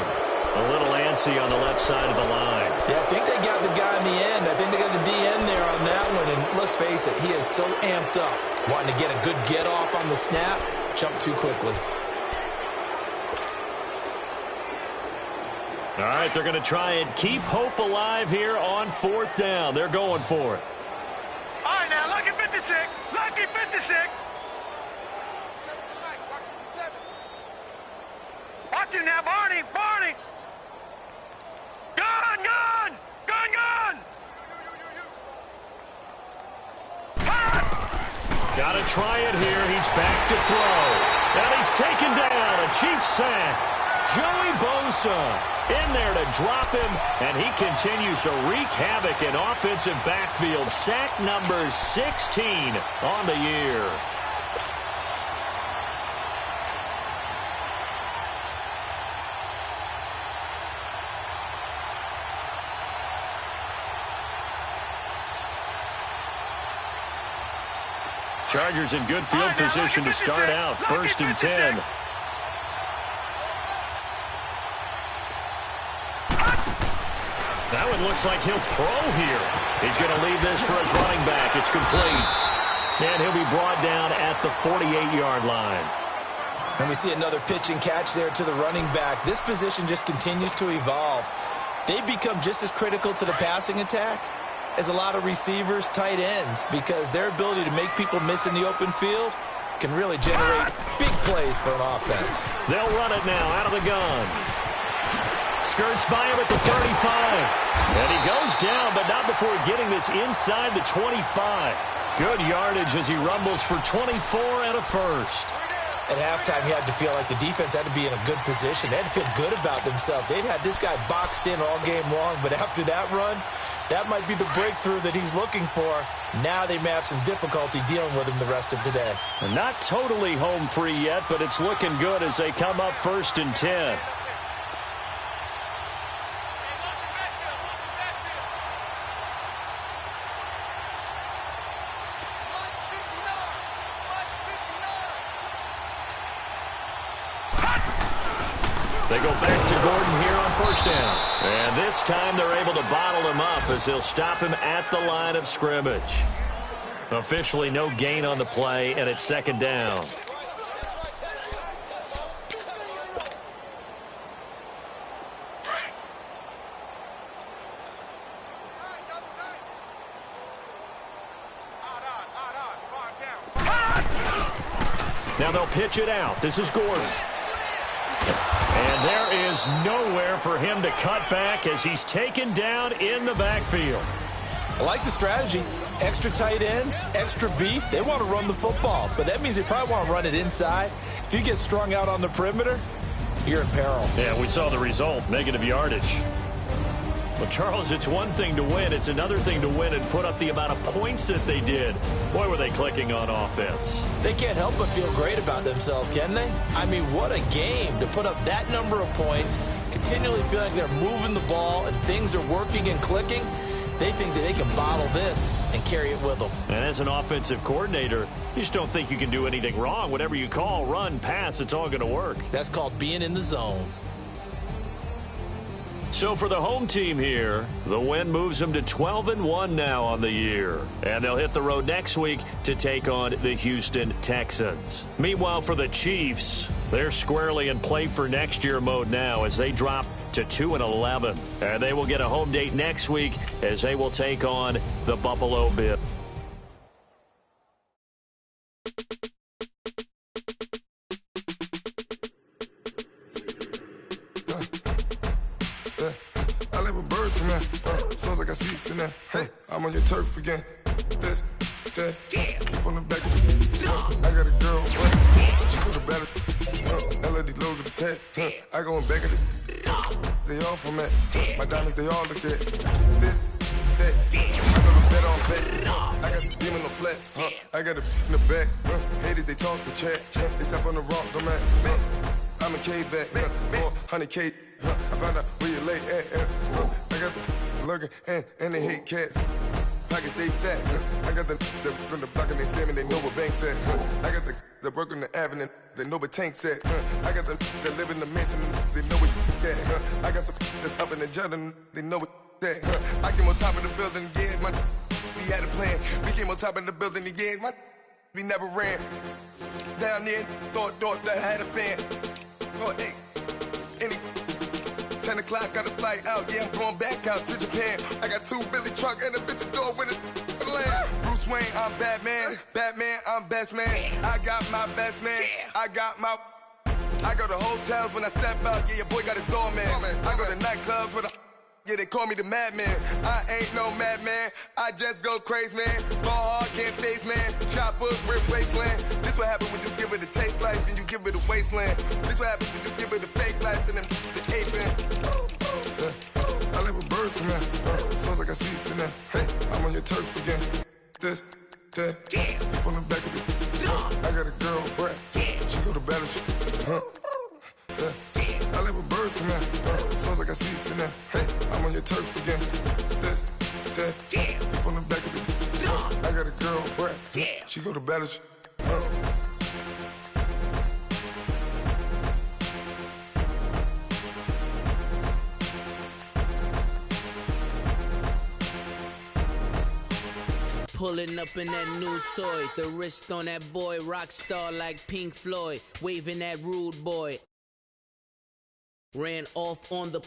A little antsy on the left side of the line. Yeah, I think they got the guy in the end. I think they got the DN there on that one. And let's face it, he is so amped up, wanting to get a good get-off on the snap, jump too quickly. All right, they're going to try and keep hope alive here on fourth down. They're going for it. All right, now, lucky 56. Lucky 56. Watch him now, Barney. Barney. Gun, gun. Gun, gun. Got to try it here. He's back to throw. And he's taken down. A Chiefs sack. Joey Bosa in there to drop him, and he continues to wreak havoc in offensive backfield. Sack number 16 on the year. Chargers in good field position to start out. 1st and 10. That one looks like he'll throw here. He's going to leave this for his running back. It's complete. And he'll be brought down at the 48-yard line. And we see another pitch and catch there to the running back. This position just continues to evolve. They become just as critical to the passing attack as a lot of receivers, tight ends, because their ability to make people miss in the open field can really generate big plays for an offense. They'll run it now out of the gun. Skirts by him at the 35. And he goes down, but not before getting this inside the 25. Good yardage as he rumbles for 24 and a first. At halftime, you had to feel like the defense had to be in a good position. They had to feel good about themselves. They'd had this guy boxed in all game long, but after that run, that might be the breakthrough that he's looking for. Now they may have some difficulty dealing with him the rest of today. And not totally home free yet, but it's looking good as they come up 1st and 10. They go back to Gordon here on 1st down. And this time they're able to bottle him up as they'll stop him at the line of scrimmage. Officially no gain on the play, and it's 2nd down. Now they'll pitch it out. This is Gordon. And there is nowhere for him to cut back as he's taken down in the backfield. I like the strategy. Extra tight ends, extra beef. They want to run the football, but that means they probably want to run it inside. If you get strung out on the perimeter, you're in peril. Yeah, we saw the result, negative yardage. Well, Charles, it's one thing to win. It's another thing to win and put up the amount of points that they did. Boy, were they clicking on offense. They can't help but feel great about themselves, can they? I mean, what a game to put up that number of points, continually feel like they're moving the ball and things are working and clicking. They think that they can bottle this and carry it with them. And as an offensive coordinator, you just don't think you can do anything wrong. Whatever you call, run, pass, it's all going to work. That's called being in the zone. So for the home team here, the win moves them to 12-1 now on the year. And they'll hit the road next week to take on the Houston Texans. Meanwhile, for the Chiefs, They're squarely in play for next year mode now as they drop to 2-11. And they will get a home date next week as they will take on the Buffalo Bills. I live with birds come in. Sounds like I see it in there. Hey, I'm on your turf again. This, that, from the back of the I got a girl, she go to battle. LED logo the tag. I go in back of the they all from it. My diamonds, they all look at this, that. I go to bed on bed. I got the demon on flats. I got a in the back. Haters, they talk the chat. They step on the rock, the man. I'm a K-back. 400K. I found out where you lay at. I got the lurking and they hate cats. Pockets stay fat. I got the from the block and they scamming, they know what banks at. I got the work on the avenue, they know what tanks at. I got the live in the mansion, they know what that. I got some that's up in the Jordan, they know what that. I came on top of the building, yeah, my we had a plan. We came on top of the building, yeah, my we never ran. Down there, thought that I had a fan. Oh, hey, any 10 o'clock, got a flight out, yeah, I'm going back out to Japan. I got 2 Billy truck and a bitch door with a land. Bruce Wayne, I'm Batman. Batman, I'm best man. I got my best man. I got my... I go to hotels when I step out, yeah, your boy got a doorman. I go to nightclubs with a... Yeah, they call me the madman. I ain't no madman. I just go crazy, man. Ball hard, can't face, man. Choppers, rip wasteland. This what happens when you give it a taste life and you give it a wasteland. This what happens when you give it a fake life and then the aping. I live with birds come in. Sounds like I see it in there. Hey, I'm on your turf again. This, that, from the back of the I got a girl, Brett. She go to battle, I live with birds come in. Sounds like I see it in there. Hey, I'm on your turf again. This, that, from the back of the I got a girl, Brett. She go to battle, Pulling up in that new toy, the wrist on that boy, rock star like Pink Floyd, waving that rude boy. Ran off on the